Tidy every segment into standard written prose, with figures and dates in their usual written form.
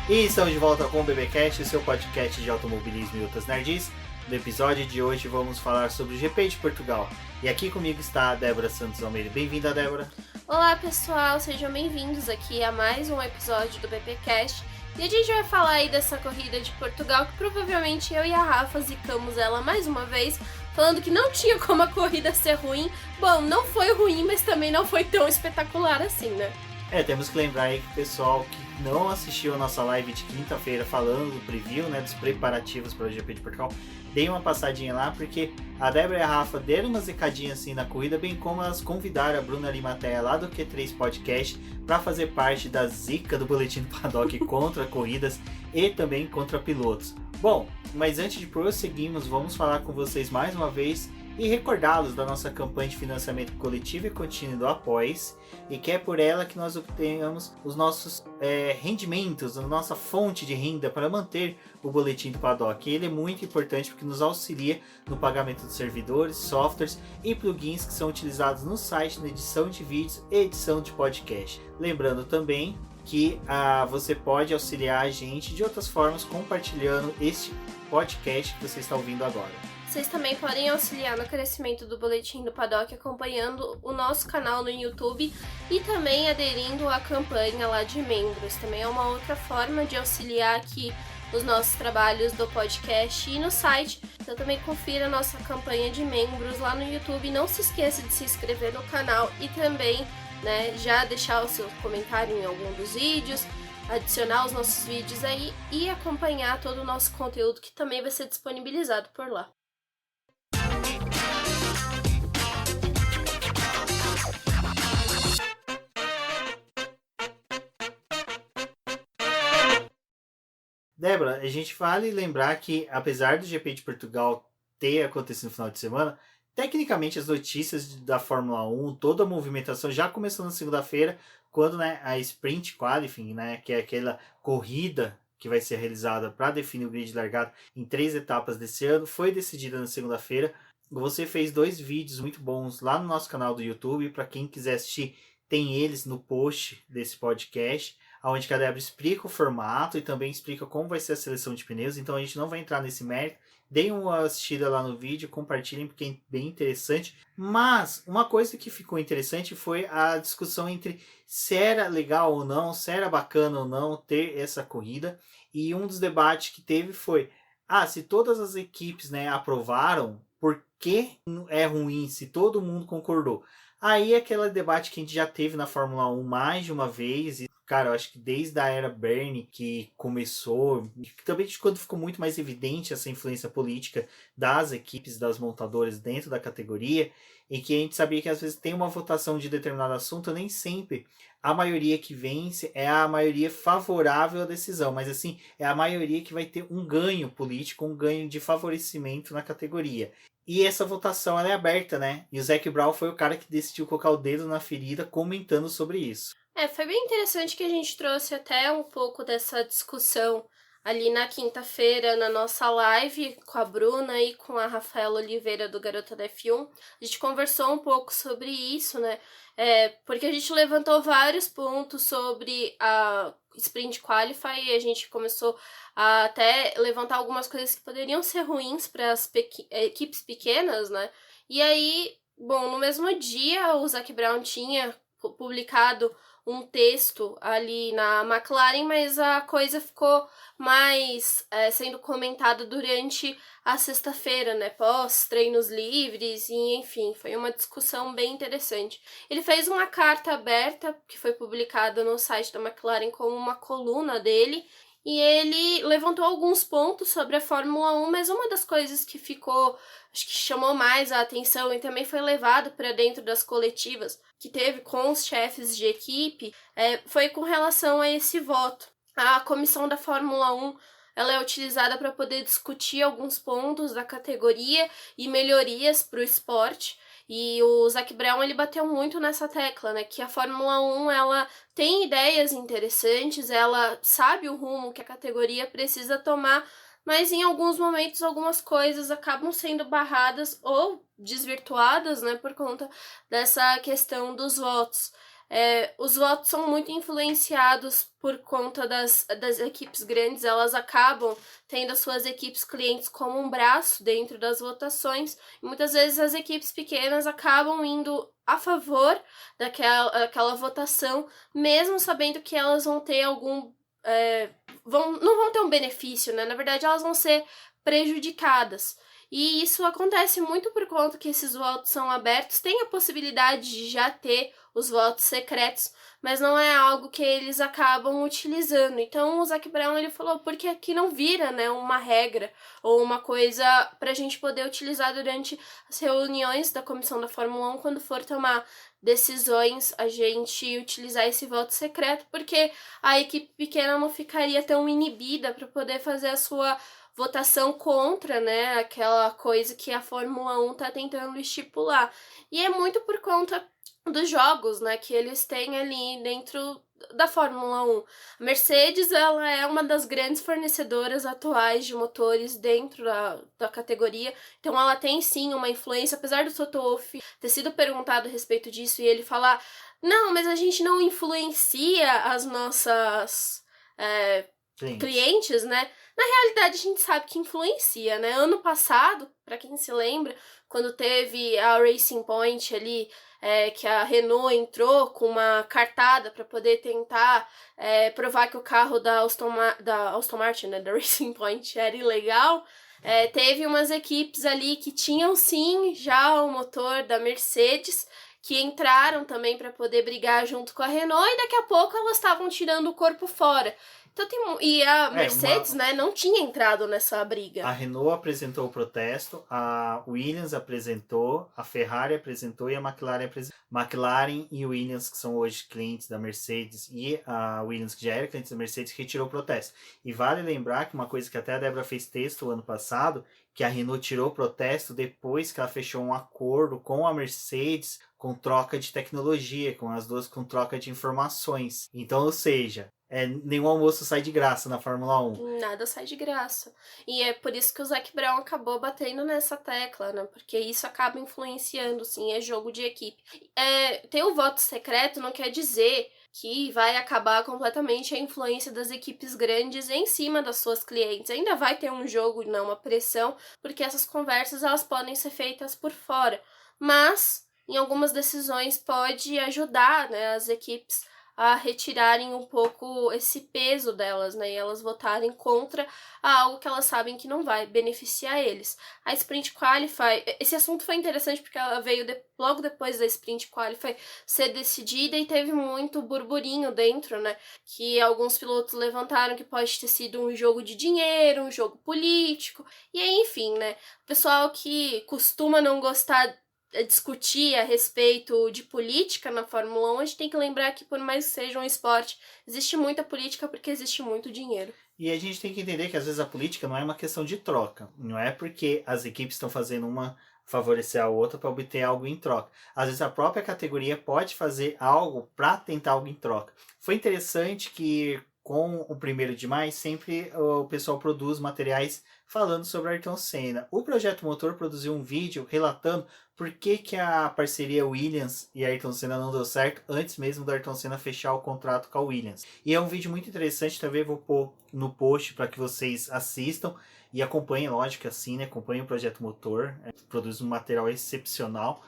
E estamos de volta com o BBcast, seu podcast de automobilismo e outras nerds. No episódio de hoje vamos falar sobre o GP de Portugal. E aqui comigo está a Débora Santos Almeida. Bem-vinda, Débora. Olá pessoal, sejam bem-vindos aqui a mais um episódio do BBcast. E a gente vai falar aí dessa corrida de Portugal, que provavelmente eu e a Rafa zicamos ela mais uma vez, falando que não tinha como a corrida ser ruim. Bom, não foi ruim, mas também não foi tão espetacular assim, né? Temos que lembrar aí que o pessoal que não assistiu a nossa live de quinta-feira falando do preview, né, dos preparativos para o GP de Portugal, dê uma passadinha lá, porque a Débora e a Rafa deram uma zicadinha assim na corrida, bem como elas convidaram a Bruna Limatea lá do Q3 Podcast para fazer parte da zica do Boletim do Paddock contra corridas e também contra pilotos. Bom, mas antes de prosseguirmos, vamos falar com vocês mais uma vez e recordá-los da nossa campanha de financiamento coletivo e contínuo do Apoia-se, e que é por ela que nós obtenhamos os nossos rendimentos, a nossa fonte de renda para manter o Boletim do Paddock. Ele é muito importante porque nos auxilia no pagamento dos servidores, softwares e plugins que são utilizados no site na edição de vídeos e edição de podcast. Lembrando também que você pode auxiliar a gente de outras formas compartilhando este podcast que você está ouvindo agora. Vocês também podem auxiliar no crescimento do Boletim do Paddock acompanhando o nosso canal no YouTube e também aderindo à campanha lá de membros. Também é uma outra forma de auxiliar aqui os nossos trabalhos do podcast e no site. Então também confira a nossa campanha de membros lá no YouTube. Não se esqueça de se inscrever no canal e também, né, já deixar o seu comentário em algum dos vídeos, adicionar os nossos vídeos aí e acompanhar todo o nosso conteúdo que também vai ser disponibilizado por lá. Débora, a gente vale lembrar que, apesar do GP de Portugal ter acontecido no final de semana, tecnicamente as notícias da Fórmula 1, toda a movimentação já começou na segunda-feira, quando, né, a Sprint Qualifying, né, que é aquela corrida que vai ser realizada para definir o grid de largada em 3 etapas desse ano, foi decidida na segunda-feira. Você fez 2 vídeos muito bons lá no nosso canal do YouTube, para quem quiser assistir, tem eles no post desse podcast, onde a Débora explica o formato e também explica como vai ser a seleção de pneus. Então a gente não vai entrar nesse mérito. Deem uma assistida lá no vídeo, compartilhem porque é bem interessante. Mas uma coisa que ficou interessante foi a discussão entre se era legal ou não, se era bacana ou não ter essa corrida. E um dos debates que teve foi: se todas as equipes, né, aprovaram, por que é ruim se todo mundo concordou? Aí aquele debate que a gente já teve na Fórmula 1 mais de uma vez. E, cara, eu acho que desde a era Bernie que começou, também quando ficou muito mais evidente essa influência política das equipes, das montadoras dentro da categoria, e que a gente sabia que às vezes tem uma votação de determinado assunto, nem sempre a maioria que vence é a maioria favorável à decisão, mas assim, é a maioria que vai ter um ganho político, um ganho de favorecimento na categoria. E essa votação ela é aberta, né? E o Zac Brown foi o cara que decidiu colocar o dedo na ferida comentando sobre isso. Foi bem interessante que a gente trouxe até um pouco dessa discussão ali na quinta-feira na nossa live com a Bruna e com a Rafaela Oliveira do Garota da F1. A gente conversou um pouco sobre isso, né? Porque a gente levantou vários pontos sobre a Sprint Qualify e a gente começou a até levantar algumas coisas que poderiam ser ruins para as equipes pequenas, né? E aí, bom, no mesmo dia o Zac Brown tinha publicado um texto ali na McLaren, mas a coisa ficou mais sendo comentada durante a sexta-feira, né, pós treinos livres, e enfim, foi uma discussão bem interessante. Ele fez uma carta aberta, que foi publicada no site da McLaren como uma coluna dele, e ele levantou alguns pontos sobre a Fórmula 1, mas uma das coisas que ficou, acho que chamou mais a atenção e também foi levado para dentro das coletivas que teve com os chefes de equipe, foi com relação a esse voto. A comissão da Fórmula 1 ela é utilizada para poder discutir alguns pontos da categoria e melhorias para o esporte. E o Zac Brown ele bateu muito nessa tecla, né? Que a Fórmula 1 ela tem ideias interessantes, ela sabe o rumo que a categoria precisa tomar, mas em alguns momentos algumas coisas acabam sendo barradas ou desvirtuadas, né? Por conta dessa questão dos votos. os votos são muito influenciados por conta das equipes grandes, elas acabam tendo as suas equipes clientes como um braço dentro das votações, e muitas vezes as equipes pequenas acabam indo a favor daquela votação, mesmo sabendo que elas vão ter não vão ter um benefício, né? Na verdade, elas vão ser prejudicadas. E isso acontece muito por conta que esses votos são abertos, tem a possibilidade de já ter os votos secretos, mas não é algo que eles acabam utilizando. Então o Zac Brown ele falou, porque aqui não vira, né, uma regra ou uma coisa pra gente poder utilizar durante as reuniões da comissão da Fórmula 1 quando for tomar decisões, a gente utilizar esse voto secreto, porque a equipe pequena não ficaria tão inibida para poder fazer a sua votação contra, né, aquela coisa que a Fórmula 1 tá tentando estipular. E é muito por conta dos jogos, né, que eles têm ali dentro da Fórmula 1. A Mercedes, ela é uma das grandes fornecedoras atuais de motores dentro da categoria, então ela tem sim uma influência, apesar do Toto Wolff ter sido perguntado a respeito disso e ele falar, não, mas a gente não influencia as nossas clientes, né? Na realidade, a gente sabe que influencia, né? Ano passado, para quem se lembra, quando teve a Racing Point ali, que a Renault entrou com uma cartada para poder tentar provar que o carro da Aston Martin, né, da Racing Point, era ilegal, teve umas equipes ali que tinham sim já o motor da Mercedes, que entraram também para poder brigar junto com a Renault, e daqui a pouco elas estavam tirando o corpo fora. Então e a Mercedes, né, não tinha entrado nessa briga. A Renault apresentou o protesto, a Williams apresentou, a Ferrari apresentou e a McLaren apresentou. McLaren e Williams, que são hoje clientes da Mercedes, e a Williams, que já era cliente da Mercedes, retirou o protesto. E vale lembrar que uma coisa que até a Débora fez texto o ano passado, que a Renault tirou o protesto depois que ela fechou um acordo com a Mercedes com troca de tecnologia, com as duas com troca de informações. Então, ou seja, nenhum almoço sai de graça na Fórmula 1. Nada sai de graça. E é por isso que o Zac Brown acabou batendo nessa tecla, né? Porque isso acaba influenciando, sim, é jogo de equipe. Ter o voto secreto não quer dizer que vai acabar completamente a influência das equipes grandes em cima das suas clientes. Ainda vai ter um jogo, não uma pressão, porque essas conversas elas podem ser feitas por fora. Mas, em algumas decisões, pode ajudar, né, as equipes a retirarem um pouco esse peso delas, né, e elas votarem contra algo que elas sabem que não vai beneficiar eles. A Sprint Qualify, esse assunto foi interessante porque ela veio logo depois da Sprint Qualify ser decidida e teve muito burburinho dentro, né, que alguns pilotos levantaram que pode ter sido um jogo de dinheiro, um jogo político, e aí, enfim, né, o pessoal que costuma não gostar discutir a respeito de política na Fórmula 1, a gente tem que lembrar que por mais que seja um esporte, existe muita política porque existe muito dinheiro. E a gente tem que entender que às vezes a política não é uma questão de troca. Não é porque as equipes estão fazendo uma favorecer a outra para obter algo em troca. Às vezes a própria categoria pode fazer algo para tentar algo em troca. Foi interessante que com o 1º de maio sempre o pessoal produz materiais falando sobre Ayrton Senna. O Projeto Motor produziu um vídeo relatando por que a parceria Williams e Ayrton Senna não deu certo antes mesmo do Ayrton Senna fechar o contrato com a Williams. E é um vídeo muito interessante, também vou pôr no post para que vocês assistam e acompanhem, lógico que assim, né? Acompanhem o Projeto Motor, produz um material excepcional.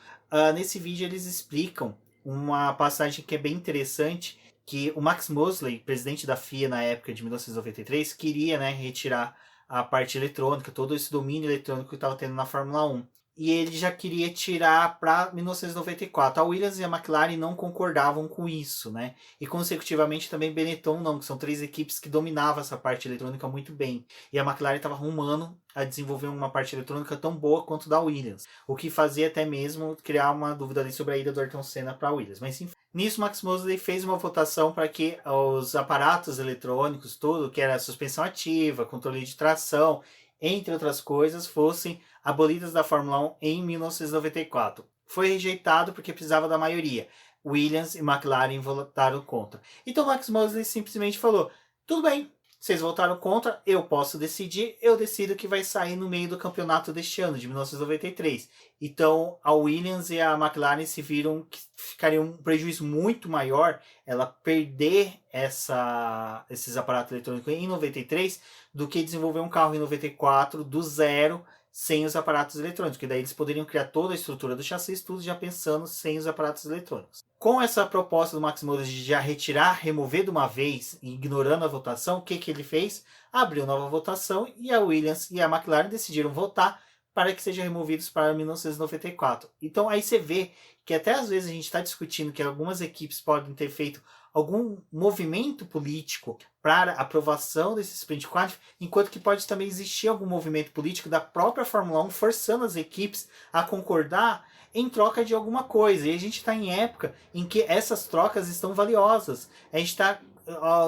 Nesse vídeo eles explicam uma passagem que é bem interessante, que o Max Mosley, presidente da FIA na época de 1993, queria, né, retirar a parte eletrônica, todo esse domínio eletrônico que estava tendo na Fórmula 1. E ele já queria tirar para 1994. A Williams e a McLaren não concordavam com isso, né? E consecutivamente também Benetton não, que são 3 equipes que dominavam essa parte eletrônica muito bem. E a McLaren estava arrumando a desenvolver uma parte eletrônica tão boa quanto da Williams. O que fazia até mesmo criar uma dúvida ali sobre a ida do Ayrton Senna para a Williams. Mas enfim, nisso Max Mosley fez uma votação para que os aparatos eletrônicos, tudo que era suspensão ativa, controle de tração, entre outras coisas, fossem abolidas da Fórmula 1 em 1994. Foi rejeitado porque precisava da maioria. Williams e McLaren votaram contra. Então Max Mosley simplesmente falou, tudo bem, vocês votaram contra, eu posso decidir, eu decido que vai sair no meio do campeonato deste ano, de 1993. Então, a Williams e a McLaren se viram que ficaria um prejuízo muito maior ela perder esses aparatos eletrônicos em 93 do que desenvolver um carro em 94 do zero sem os aparatos eletrônicos, que daí eles poderiam criar toda a estrutura do chassi, tudo já pensando sem os aparatos eletrônicos. Com essa proposta do Max Moura de já retirar, remover de uma vez, ignorando a votação, o que ele fez? Abriu nova votação e a Williams e a McLaren decidiram votar para que sejam removidos para 1994. Então aí você vê que até às vezes a gente está discutindo que algumas equipes podem ter feito algum movimento político para aprovação desse sprint qualifying, enquanto que pode também existir algum movimento político da própria Fórmula 1 forçando as equipes a concordar em troca de alguma coisa. E a gente está em época em que essas trocas estão valiosas. A gente está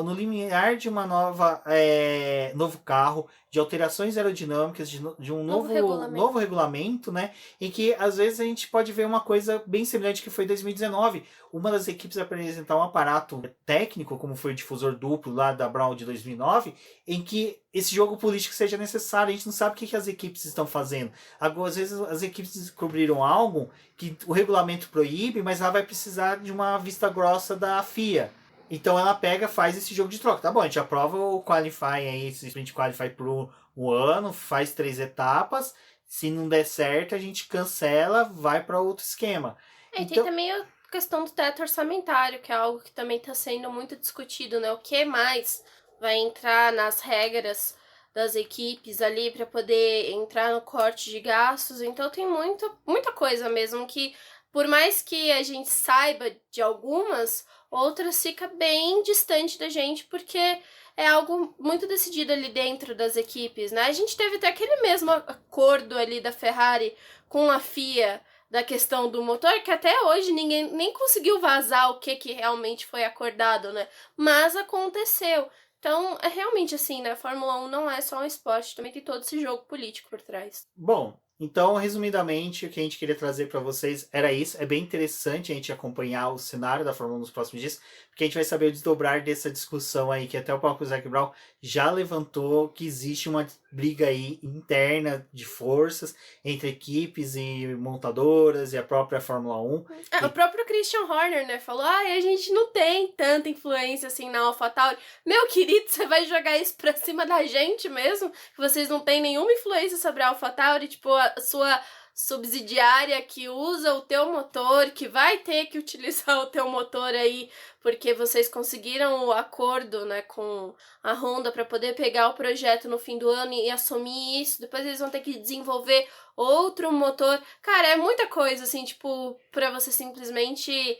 no limiar de uma novo carro, de alterações aerodinâmicas, de um novo regulamento, né? Em que às vezes a gente pode ver uma coisa bem semelhante que foi em 2019. Uma das equipes apresentar um aparato técnico, como foi o difusor duplo lá da Brown de 2009, em que esse jogo político seja necessário. A gente não sabe o que as equipes estão fazendo. Às vezes as equipes descobriram algo que o regulamento proíbe, mas ela vai precisar de uma vista grossa da FIA. Então ela pega, faz esse jogo de troca. Tá bom, a gente aprova o Qualify aí, esse Sprint Qualify por um ano, faz 3 etapas. Se não der certo, a gente cancela, vai para outro esquema. E tem também a questão do teto orçamentário, que é algo que também está sendo muito discutido, né? O que mais vai entrar nas regras das equipes ali para poder entrar no corte de gastos. Então tem muita coisa mesmo que, por mais que a gente saiba de algumas, outras fica bem distante da gente, porque é algo muito decidido ali dentro das equipes, né? A gente teve até aquele mesmo acordo ali da Ferrari com a FIA, da questão do motor, que até hoje ninguém nem conseguiu vazar o que realmente foi acordado, né? Mas aconteceu. Então, é realmente assim, né? A Fórmula 1 não é só um esporte, também tem todo esse jogo político por trás. Bom, então, resumidamente, o que a gente queria trazer para vocês era isso. É bem interessante a gente acompanhar o cenário da Fórmula 1 nos próximos dias, porque a gente vai saber o desdobrar dessa discussão aí, que até o próprio Zac Brown já levantou, que existe uma briga aí interna de forças entre equipes e montadoras e a própria Fórmula 1. O próprio Christian Horner, né, falou, a gente não tem tanta influência assim na AlphaTauri. Meu querido, você vai jogar isso pra cima da gente mesmo? Que vocês não têm nenhuma influência sobre a AlphaTauri, tipo, a sua subsidiária que usa o teu motor, que vai ter que utilizar o teu motor aí, porque vocês conseguiram o acordo, né, com a Honda para poder pegar o projeto no fim do ano e assumir isso. Depois eles vão ter que desenvolver outro motor. Cara, é muita coisa, assim, tipo, pra você simplesmente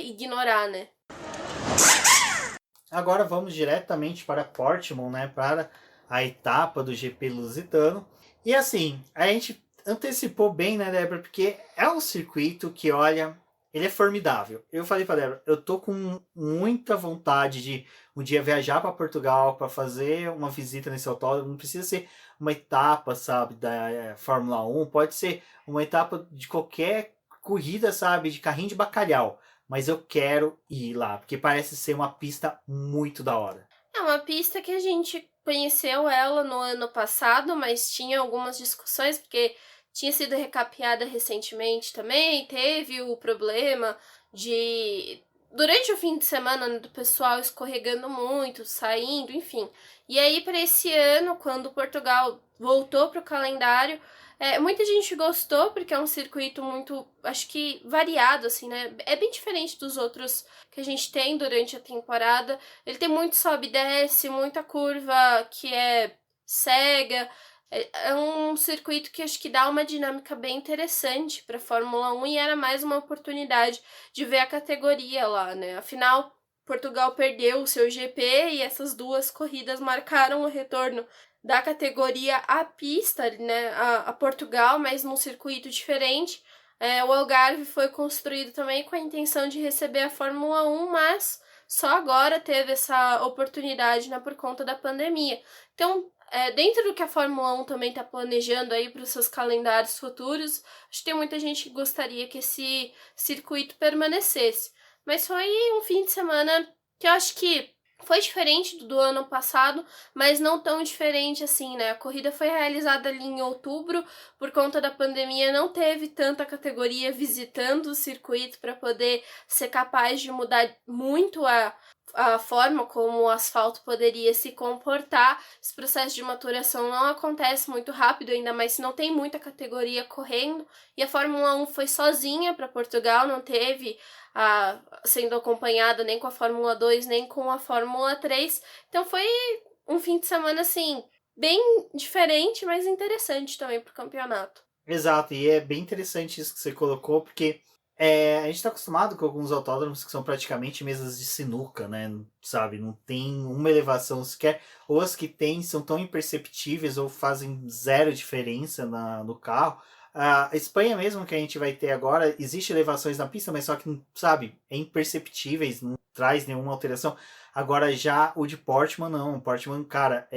ignorar, né? Agora vamos diretamente para Portimão, né, para a etapa do GP Lusitano. E assim, a gente antecipou bem, né, Débora? Porque é um circuito que, olha, ele é formidável. Eu falei pra Débora, eu tô com muita vontade de um dia viajar para Portugal para fazer uma visita nesse autódromo. Não precisa ser uma etapa, sabe, da Fórmula 1. Pode ser uma etapa de qualquer corrida, sabe, de carrinho de bacalhau. Mas eu quero ir lá, porque parece ser uma pista muito da hora. É uma pista que a gente conheceu ela no ano passado, mas tinha algumas discussões, porque tinha sido recapeada recentemente também, teve o problema de, durante o fim de semana, do pessoal escorregando muito, saindo, enfim. E aí, para esse ano, quando Portugal voltou para o calendário, muita gente gostou, porque é um circuito muito, acho que, variado, assim, né? É bem diferente dos outros que a gente tem durante a temporada. Ele tem muito sobe e desce, muita curva que é cega. É um circuito que acho que dá uma dinâmica bem interessante para a Fórmula 1 e era mais uma oportunidade de ver a categoria lá, né? Afinal, Portugal perdeu o seu GP e essas duas corridas marcaram o retorno da categoria à pista, né, a Portugal, mas num circuito diferente. O Algarve foi construído também com a intenção de receber a Fórmula 1, mas só agora teve essa oportunidade, né, por conta da pandemia. Então, dentro do que a Fórmula 1 também está planejando aí para os seus calendários futuros, acho que tem muita gente que gostaria que esse circuito permanecesse. Mas foi um fim de semana que eu acho que Foi diferente do ano passado, mas não tão diferente assim, né? A corrida foi realizada ali em outubro, por conta da pandemia não teve tanta categoria visitando o circuito para poder ser capaz de mudar muito a forma como o asfalto poderia se comportar. Esse processo de maturação não acontece muito rápido, ainda mais se não tem muita categoria correndo. E a Fórmula 1 foi sozinha para Portugal, não teve sendo acompanhada nem com a Fórmula 2, nem com a Fórmula 3. Então foi um fim de semana, assim, bem diferente, mas interessante também pro campeonato. Exato, e é bem interessante isso que você colocou, porque a gente está acostumado com alguns autódromos que são praticamente mesas de sinuca, né? Sabe? Não tem uma elevação sequer, ou as que tem são tão imperceptíveis ou fazem zero diferença no carro. A Espanha mesmo que a gente vai ter agora, existe elevações na pista, mas só que, sabe, é imperceptíveis, não traz nenhuma alteração. Agora já o de Portman não, o Portman, cara,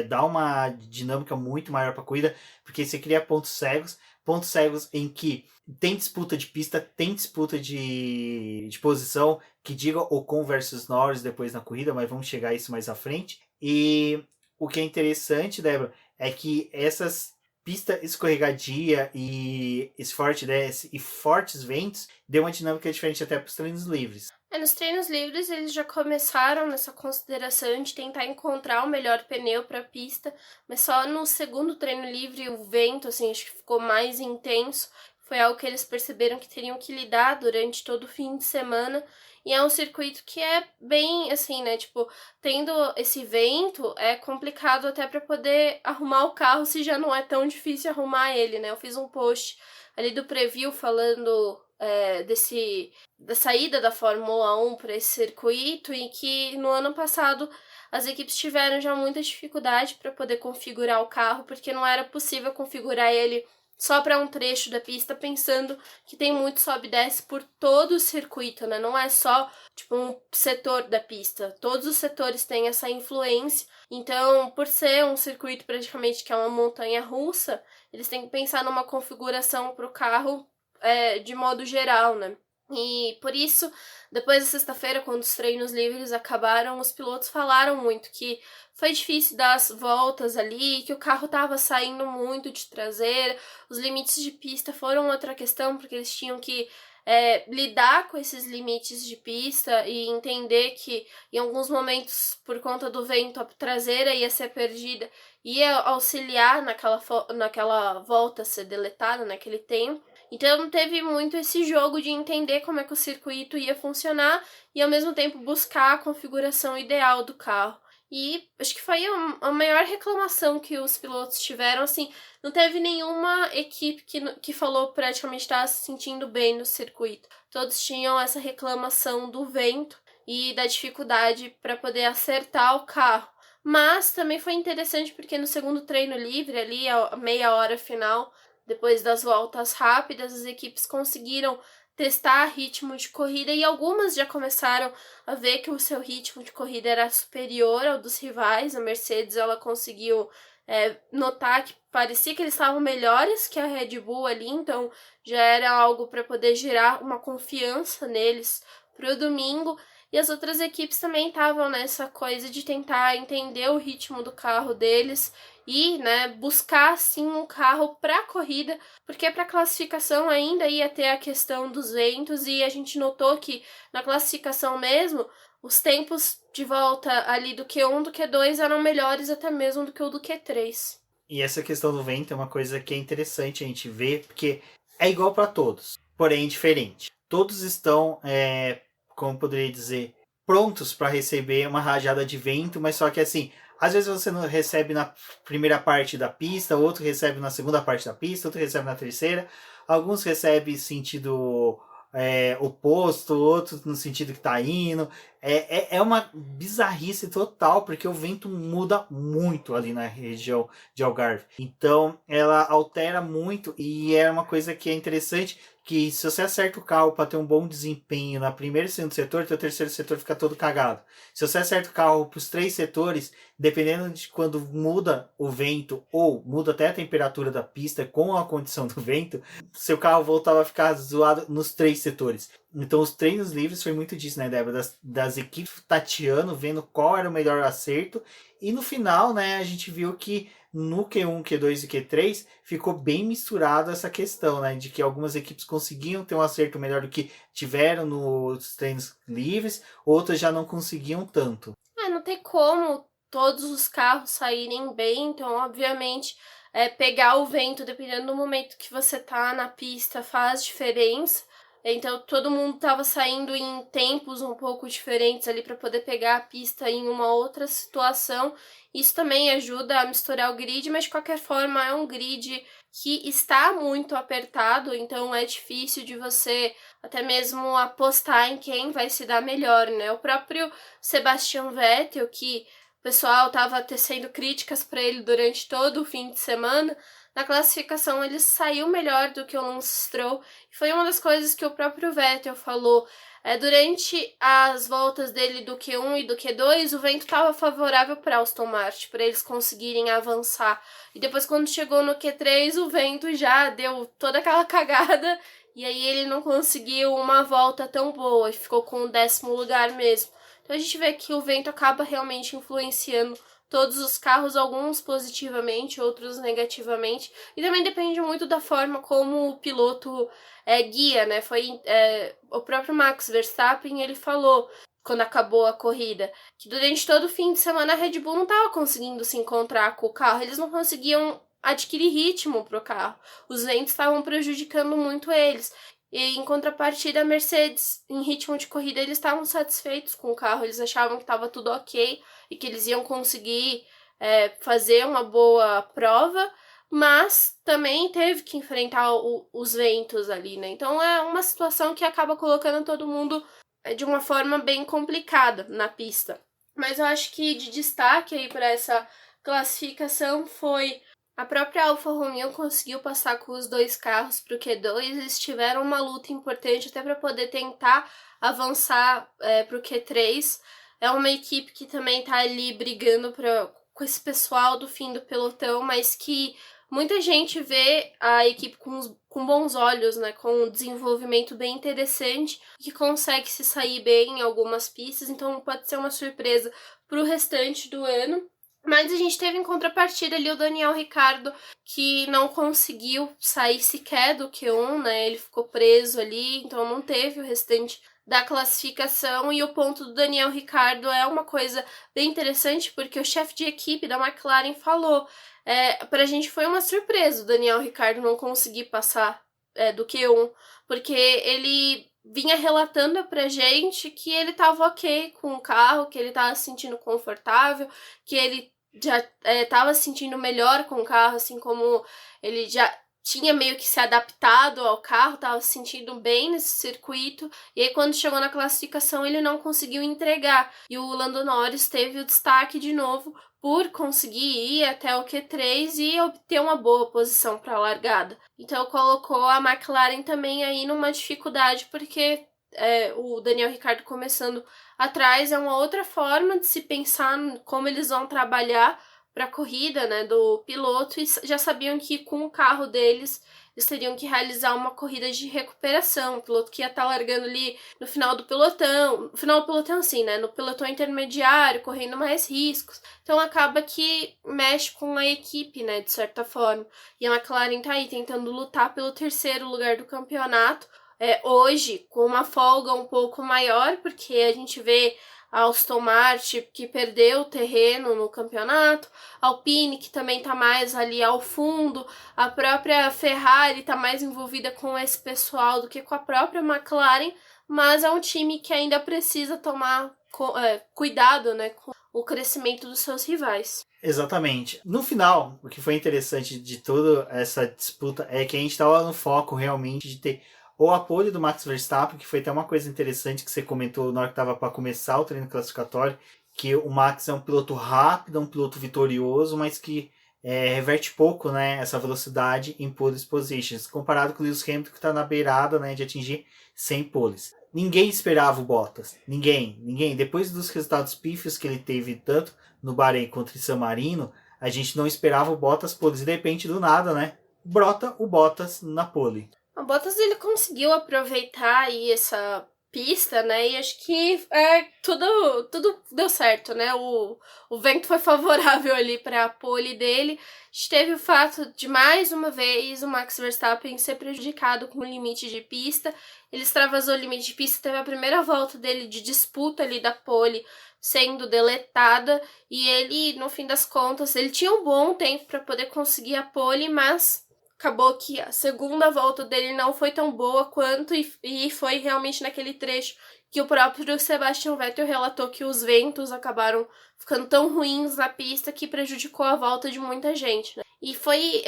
dá uma dinâmica muito maior para a corrida, porque você cria pontos cegos em que tem disputa de pista, tem disputa de posição, que diga Ocon versus Norris depois na corrida, mas vamos chegar a isso mais à frente. E o que é interessante, Débora, é que essas pista escorregadia e esse forte desce e fortes ventos deu uma dinâmica diferente até para os treinos livres. Nos treinos livres eles já começaram nessa consideração de tentar encontrar o melhor pneu para a pista, mas só no segundo treino livre o vento, assim, acho que ficou mais intenso. Foi algo que eles perceberam que teriam que lidar durante todo o fim de semana. E é um circuito que é bem, assim, né? Tipo, tendo esse vento, é complicado até para poder arrumar o carro, se já não é tão difícil arrumar ele, né? Eu fiz um post ali do preview falando da saída da Fórmula 1 para esse circuito, e que no ano passado as equipes tiveram já muita dificuldade para poder configurar o carro, porque não era possível configurar ele só para um trecho da pista, pensando que tem muito sobe e desce por todo o circuito, né? Não é só tipo um setor da pista, todos os setores têm essa influência. Então, por ser um circuito praticamente que é uma montanha russa, eles têm que pensar numa configuração para o carro de modo geral, né? E por isso, depois da sexta-feira, quando os treinos livres acabaram, os pilotos falaram muito que foi difícil dar as voltas ali, que o carro estava saindo muito de traseira, os limites de pista foram outra questão, porque eles tinham que lidar com esses limites de pista e entender que em alguns momentos, por conta do vento, a traseira ia ser perdida, ia auxiliar naquela volta ser deletada naquele tempo. Então teve muito esse jogo de entender como é que o circuito ia funcionar e ao mesmo tempo buscar a configuração ideal do carro. E acho que foi a maior reclamação que os pilotos tiveram, assim, não teve nenhuma equipe que falou praticamente estar se sentindo bem no circuito. Todos tinham essa reclamação do vento e da dificuldade para poder acertar o carro. Mas também foi interessante porque no segundo treino livre, ali, a meia hora final, depois das voltas rápidas, as equipes conseguiram testar ritmo de corrida e algumas já começaram a ver que o seu ritmo de corrida era superior ao dos rivais. A Mercedes, ela conseguiu notar que parecia que eles estavam melhores que a Red Bull ali, então já era algo para poder gerar uma confiança neles para o domingo. E as outras equipes também estavam nessa coisa de tentar entender o ritmo do carro deles e, né, buscar sim um carro para a corrida, porque para a classificação ainda ia ter a questão dos ventos, e a gente notou que na classificação mesmo os tempos de volta ali do Q1 do Q2 eram melhores até mesmo do que o do Q3. E essa questão do vento é uma coisa que é interessante a gente ver, porque é igual para todos, porém diferente. Todos estão, como poderia dizer, prontos para receber uma rajada de vento, mas só que assim, às vezes você não recebe na primeira parte da pista, outro recebe na segunda parte da pista, outro recebe na terceira, alguns recebem sentido oposto, outros no sentido que tá indo. É uma bizarrice total, porque o vento muda muito ali na região de Algarve. Então ela altera muito, e é uma coisa que é interessante, que se você acerta o carro para ter um bom desempenho na primeiro e segundo setor, teu terceiro setor fica todo cagado. Se você acerta o carro para os três setores, dependendo de quando muda o vento ou muda até a temperatura da pista com a condição do vento, seu carro voltava a ficar zoado nos três setores. Então os treinos livres foi muito disso, né, Débora? Das equipes tateando, vendo qual era o melhor acerto. E no final, né, a gente viu que no Q1, Q2 e Q3 ficou bem misturado essa questão, né? De que algumas equipes conseguiam ter um acerto melhor do que tiveram nos treinos livres, outras já não conseguiam tanto. Não tem como todos os carros saírem bem, então, obviamente, pegar o vento, dependendo do momento que você tá na pista, faz diferença. Então, todo mundo tava saindo em tempos um pouco diferentes ali para poder pegar a pista em uma outra situação. Isso também ajuda a misturar o grid, mas de qualquer forma é um grid que está muito apertado, então é difícil de você até mesmo apostar em quem vai se dar melhor, né? O próprio Sebastian Vettel, que o pessoal estava tecendo críticas para ele durante todo o fim de semana, na classificação ele saiu melhor do que o Lance Stroll. Foi uma das coisas que o próprio Vettel falou. Durante as voltas dele do Q1 e do Q2, o vento estava favorável para Aston Martin, para eles conseguirem avançar. E depois, quando chegou no Q3, o vento já deu toda aquela cagada, e aí ele não conseguiu uma volta tão boa, ficou com o 10º lugar mesmo. Então a gente vê que o vento acaba realmente influenciando todos os carros, alguns positivamente, outros negativamente. E também depende muito da forma como o piloto guia, né? Foi o próprio Max Verstappen, ele falou, quando acabou a corrida, que durante todo o fim de semana a Red Bull não estava conseguindo se encontrar com o carro, eles não conseguiam adquirir ritmo para o carro. Os ventos estavam prejudicando muito eles. E em contrapartida, a Mercedes, em ritmo de corrida, eles estavam satisfeitos com o carro, eles achavam que estava tudo ok e que eles iam conseguir fazer uma boa prova, mas também teve que enfrentar os ventos ali, né? Então é uma situação que acaba colocando todo mundo de uma forma bem complicada na pista. Mas eu acho que de destaque aí para essa classificação foi a própria Alfa Romeo conseguiu passar com os dois carros para o Q2, eles tiveram uma luta importante até para poder tentar avançar para o Q3. É uma equipe que também está ali brigando com esse pessoal do fim do pelotão, mas que muita gente vê a equipe com bons olhos, né, com um desenvolvimento bem interessante, que consegue se sair bem em algumas pistas, então pode ser uma surpresa para o restante do ano. Mas a gente teve em contrapartida ali o Daniel Ricciardo, que não conseguiu sair sequer do Q1, né? Ele ficou preso ali, então não teve o restante da classificação. E o ponto do Daniel Ricciardo é uma coisa bem interessante, porque o chefe de equipe da McLaren falou, pra gente foi uma surpresa o Daniel Ricciardo não conseguir passar do Q1, porque ele vinha relatando pra gente que ele tava ok com o carro, que ele tava se sentindo confortável, que ele já tava se sentindo melhor com o carro, assim como ele já tinha meio que se adaptado ao carro, tava se sentindo bem nesse circuito, e aí quando chegou na classificação ele não conseguiu entregar, e o Lando Norris teve o destaque de novo por conseguir ir até o Q3 e obter uma boa posição para a largada. Então colocou a McLaren também aí numa dificuldade, porque o Daniel Ricciardo começando atrás é uma outra forma de se pensar como eles vão trabalhar para a corrida, né, do piloto, e já sabiam que com o carro deles eles teriam que realizar uma corrida de recuperação, o piloto que ia estar largando ali no final do pelotão sim, né, no pelotão intermediário, correndo mais riscos, então acaba que mexe com a equipe, né, de certa forma, e a McLaren tá aí tentando lutar pelo 3º lugar do campeonato, hoje com uma folga um pouco maior, porque a gente vê a Aston Martin, que perdeu o terreno no campeonato, a Alpine, que também está mais ali ao fundo, a própria Ferrari está mais envolvida com esse pessoal do que com a própria McLaren, mas é um time que ainda precisa tomar cuidado, né, com o crescimento dos seus rivais. Exatamente. No final, o que foi interessante de toda essa disputa é que a gente estava no foco realmente de ter o apoio do Max Verstappen, que foi até uma coisa interessante que você comentou na hora que estava para começar o treino classificatório, que o Max é um piloto rápido, um piloto vitorioso, mas que reverte pouco, né, essa velocidade em pole positions, comparado com o Lewis Hamilton, que está na beirada, né, de atingir 100 poles. Ninguém esperava o Bottas. Ninguém. Depois dos resultados pífios que ele teve tanto no Bahrein contra o San Marino, a gente não esperava o Bottas poles. E de repente, do nada, né, brota o Bottas na pole. O Bottas ele conseguiu aproveitar aí essa pista, né? E acho que tudo deu certo, né? O vento foi favorável ali para a pole dele. A gente teve o fato de, mais uma vez, o Max Verstappen ser prejudicado com o limite de pista. Ele extravasou o limite de pista, teve a primeira volta dele de disputa ali da pole sendo deletada. E ele, no fim das contas, ele tinha um bom tempo para poder conseguir a pole, mas acabou que a segunda volta dele não foi tão boa quanto, e foi realmente naquele trecho que o próprio Sebastian Vettel relatou que os ventos acabaram ficando tão ruins na pista que prejudicou a volta de muita gente, né? E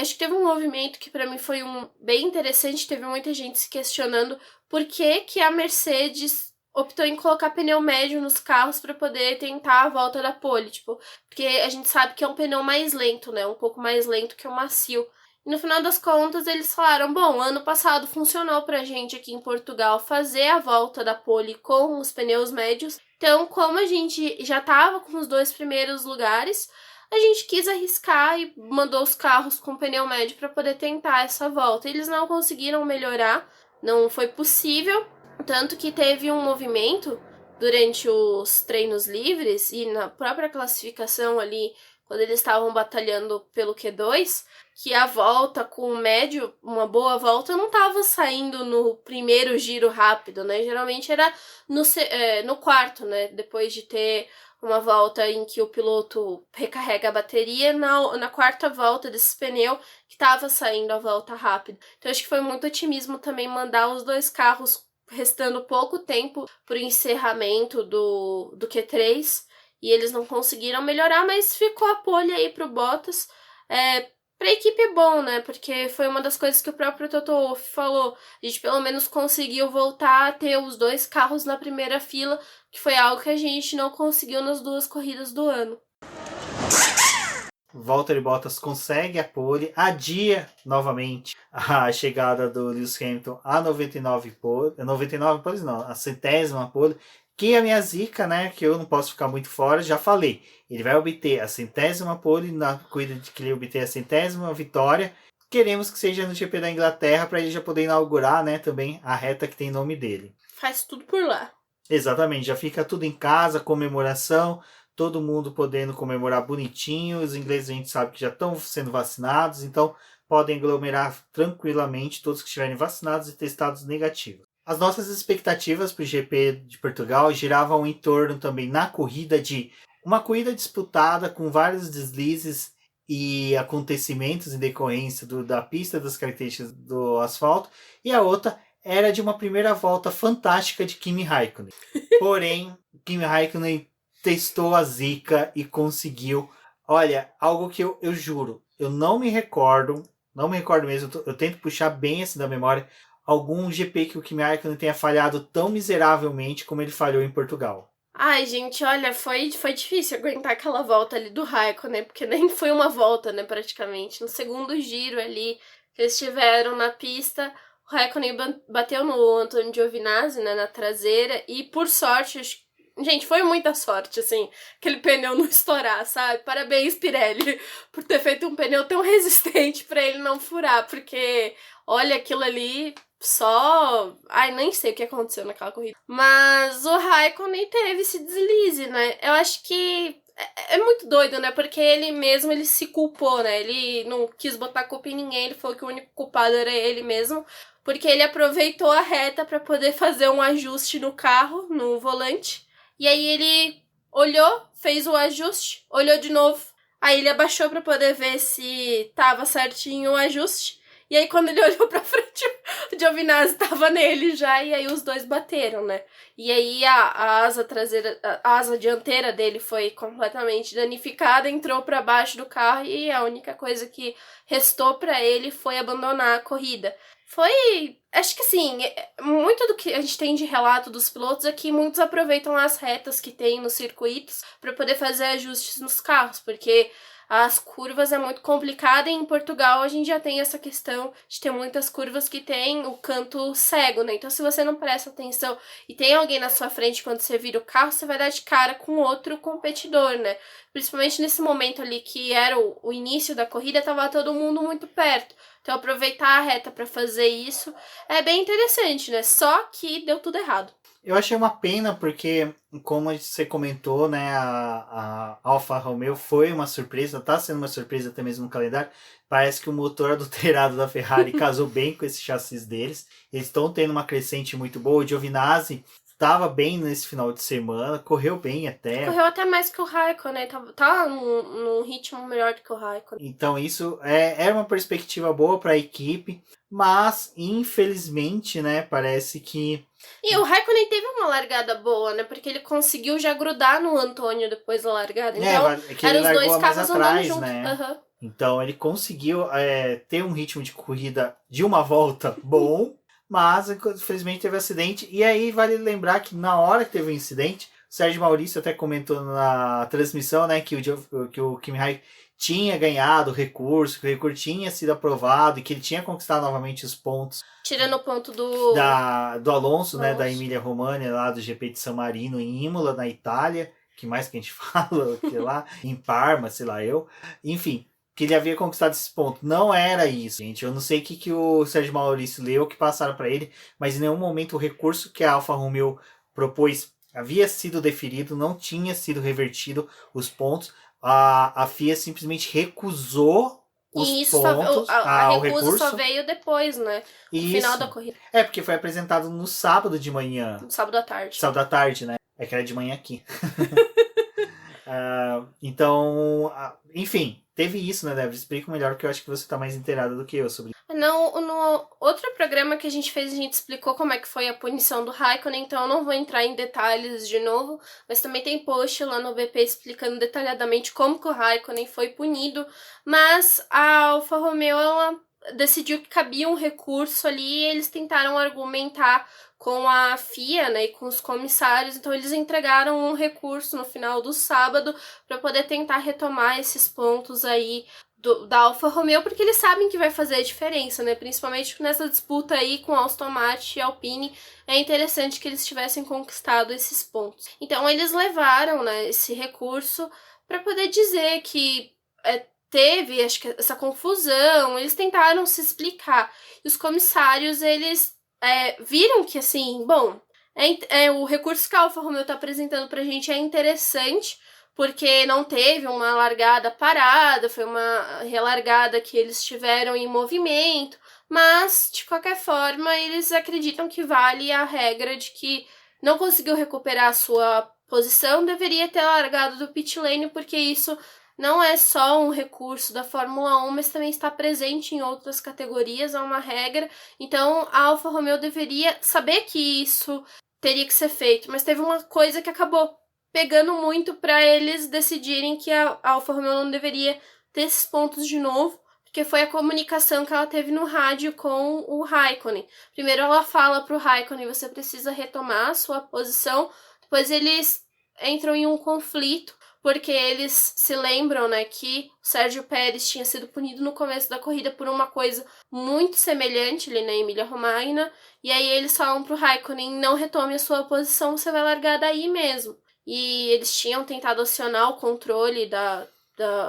acho que teve um movimento que para mim foi bem interessante, teve muita gente se questionando por que a Mercedes optou em colocar pneu médio nos carros para poder tentar a volta da pole, tipo, porque a gente sabe que é um pneu mais lento, né? Um pouco mais lento que o macio. E no final das contas, eles falaram, bom, ano passado funcionou pra gente aqui em Portugal fazer a volta da pole com os pneus médios. Então, como a gente já tava com os 2 primeiros lugares, a gente quis arriscar e mandou os carros com pneu médio para poder tentar essa volta. Eles não conseguiram melhorar, não foi possível, tanto que teve um movimento durante os treinos livres e na própria classificação ali, quando eles estavam batalhando pelo Q2, que a volta com o médio, uma boa volta, não estava saindo no primeiro giro rápido, né? Geralmente era no quarto, né? Depois de ter uma volta em que o piloto recarrega a bateria, na quarta volta desse pneu que estava saindo a volta rápida. Então acho que foi muito otimismo também mandar os 2 carros restando pouco tempo para o encerramento do Q3, e eles não conseguiram melhorar, mas ficou a pole aí pro Bottas. Pra equipe é bom, né? Porque foi uma das coisas que o próprio Toto Wolff falou. A gente pelo menos conseguiu voltar a ter os 2 carros na primeira fila, que foi algo que a gente não conseguiu nas 2 corridas do ano. Valtteri Bottas consegue a pole, adia novamente a chegada do Lewis Hamilton a 99 pole, 99 poles não, a 100ª pole, que é a minha zica, né, que eu não posso ficar muito fora, já falei, ele vai obter a 100ª pole na corrida de que ele obter a 100ª vitória. Queremos que seja no GP da Inglaterra para ele já poder inaugurar, né, também a reta que tem nome dele. Faz tudo por lá. Exatamente, já fica tudo em casa, comemoração, todo mundo podendo comemorar bonitinho. Os ingleses a gente sabe que já estão sendo vacinados, então podem aglomerar tranquilamente todos que estiverem vacinados e testados negativos. As nossas expectativas para o GP de Portugal giravam em torno também na corrida de uma corrida disputada com vários deslizes e acontecimentos em decorrência da pista, das características do asfalto, e a outra era de uma primeira volta fantástica de Kimi Raikkonen. Porém, Kimi Raikkonen testou a zica e conseguiu. Olha, algo que eu juro, eu não me recordo mesmo, eu tento puxar bem assim da memória, algum GP que o Kimi Raikkonen tenha falhado tão miseravelmente como ele falhou em Portugal. Ai, gente, olha, foi difícil aguentar aquela volta ali do Raikkonen, porque nem foi uma volta, né, praticamente. No segundo giro ali, que eles estiveram na pista, o Raikkonen bateu no Antonio Giovinazzi, né, na traseira, e por sorte, gente, foi muita sorte, assim, aquele pneu não estourar, sabe? Parabéns, Pirelli, por ter feito um pneu tão resistente pra ele não furar, porque, olha, aquilo ali só... Ai, nem sei o que aconteceu naquela corrida. Mas o Raikkonen teve esse deslize, né? Eu acho que é muito doido, né? Porque ele se culpou, né? Ele não quis botar culpa em ninguém, ele falou que o único culpado era ele mesmo, porque ele aproveitou a reta pra poder fazer um ajuste no carro, no volante. E aí ele olhou, fez o ajuste, olhou de novo. Aí ele abaixou pra poder ver se tava certinho o ajuste. E aí quando ele olhou pra frente, o Giovinazzi tava nele já, e aí os dois bateram, né? E aí a asa dianteira dele foi completamente danificada, entrou pra baixo do carro, e a única coisa que restou pra ele foi abandonar a corrida. Acho que assim, muito do que a gente tem de relato dos pilotos é que muitos aproveitam as retas que tem nos circuitos para poder fazer ajustes nos carros, porque as curvas é muito complicado e em Portugal a gente já tem essa questão de ter muitas curvas que tem o canto cego, né? Então se você não presta atenção e tem alguém na sua frente quando você vira o carro, você vai dar de cara com outro competidor, né? Principalmente nesse momento ali que era o início da corrida, tava todo mundo muito perto. Então aproveitar a reta para fazer isso é bem interessante, né? Só que deu tudo errado. Eu achei uma pena porque, como você comentou, né, a Alfa Romeo foi uma surpresa, tá sendo uma surpresa até mesmo no calendário. Parece que o motor adulterado da Ferrari casou bem com esse chassi deles. Eles estão tendo uma crescente muito boa. O Giovinazzi estava bem nesse final de semana, correu bem até. Correu até mais que o Raikkonen, né? Tá num ritmo melhor do que o Raikkonen. Então isso é uma perspectiva boa para a equipe, mas infelizmente, né, parece que... E o Raikkonen teve uma largada boa, né? Porque ele conseguiu já grudar no Antônio depois da largada. Então, que ele eram os dois largou mais carros andando atrás, junto. né? Uhum. Então ele conseguiu ter um ritmo de corrida de uma volta bom, mas infelizmente teve um acidente. E aí vale lembrar que na hora que teve o incidente, o Sérgio Maurício até comentou na transmissão, né, que o Kimi Raikkonen tinha ganhado o recurso, que o recurso tinha sido aprovado e que ele tinha conquistado novamente os pontos. Tirando o ponto do Alonso, né, da Emília-Romagna, lá do GP de San Marino, em Imola, na Itália. Que mais que a gente fala, sei lá, em Parma, sei lá eu. Enfim, que ele havia conquistado esse ponto. Não era isso, gente. Eu não sei o que o Sérgio Maurício leu, que passaram para ele, mas em nenhum momento o recurso que a Alfa Romeo propôs havia sido deferido, não tinha sido revertido os pontos. A FIA simplesmente recusou os pontos. A o recusa recurso só veio depois, né? No final da corrida. Porque foi apresentado no sábado de manhã. No sábado à tarde. Sábado à tarde, né? É que era de manhã aqui. Então, enfim, teve isso, né, Débora? Explica melhor, porque eu acho que você tá mais inteirada do que eu sobre isso. No outro programa que a gente fez, a gente explicou como é que foi a punição do Raikkonen, então eu não vou entrar em detalhes de novo, mas também tem post lá no BP explicando detalhadamente como que o Raikkonen foi punido, mas a Alfa Romeo, ela decidiu que cabia um recurso ali e eles tentaram argumentar com a FIA, né, e com os comissários, então eles entregaram um recurso no final do sábado para poder tentar retomar esses pontos aí da Alfa Romeo, porque eles sabem que vai fazer a diferença, né, principalmente nessa disputa aí com a Aston Martin e a Alpine, é interessante que eles tivessem conquistado esses pontos. Então eles levaram, né, esse recurso para poder dizer que teve, acho que essa confusão, eles tentaram se explicar, e os comissários, eles viram que, assim, bom, o recurso que a Alfa Romeo está apresentando pra gente é interessante, porque não teve uma largada parada, foi uma relargada que eles tiveram em movimento, mas, de qualquer forma, eles acreditam que vale a regra de que não conseguiu recuperar a sua posição, deveria ter largado do pit lane, porque isso não é só um recurso da Fórmula 1, mas também está presente em outras categorias, é uma regra. Então, a Alfa Romeo deveria saber que isso teria que ser feito, mas teve uma coisa que acabou pegando muito para eles decidirem que a Alfa Romeo não deveria ter esses pontos de novo, porque foi a comunicação que ela teve no rádio com o Raikkonen. Primeiro ela fala para o Raikkonen, você precisa retomar a sua posição, depois eles entram em um conflito, porque eles se lembram, né, que o Sérgio Pérez tinha sido punido no começo da corrida por uma coisa muito semelhante ali na Emília-Romagna, e aí eles falam pro Raikkonen, não retome a sua posição, você vai largar daí mesmo. E eles tinham tentado acionar o controle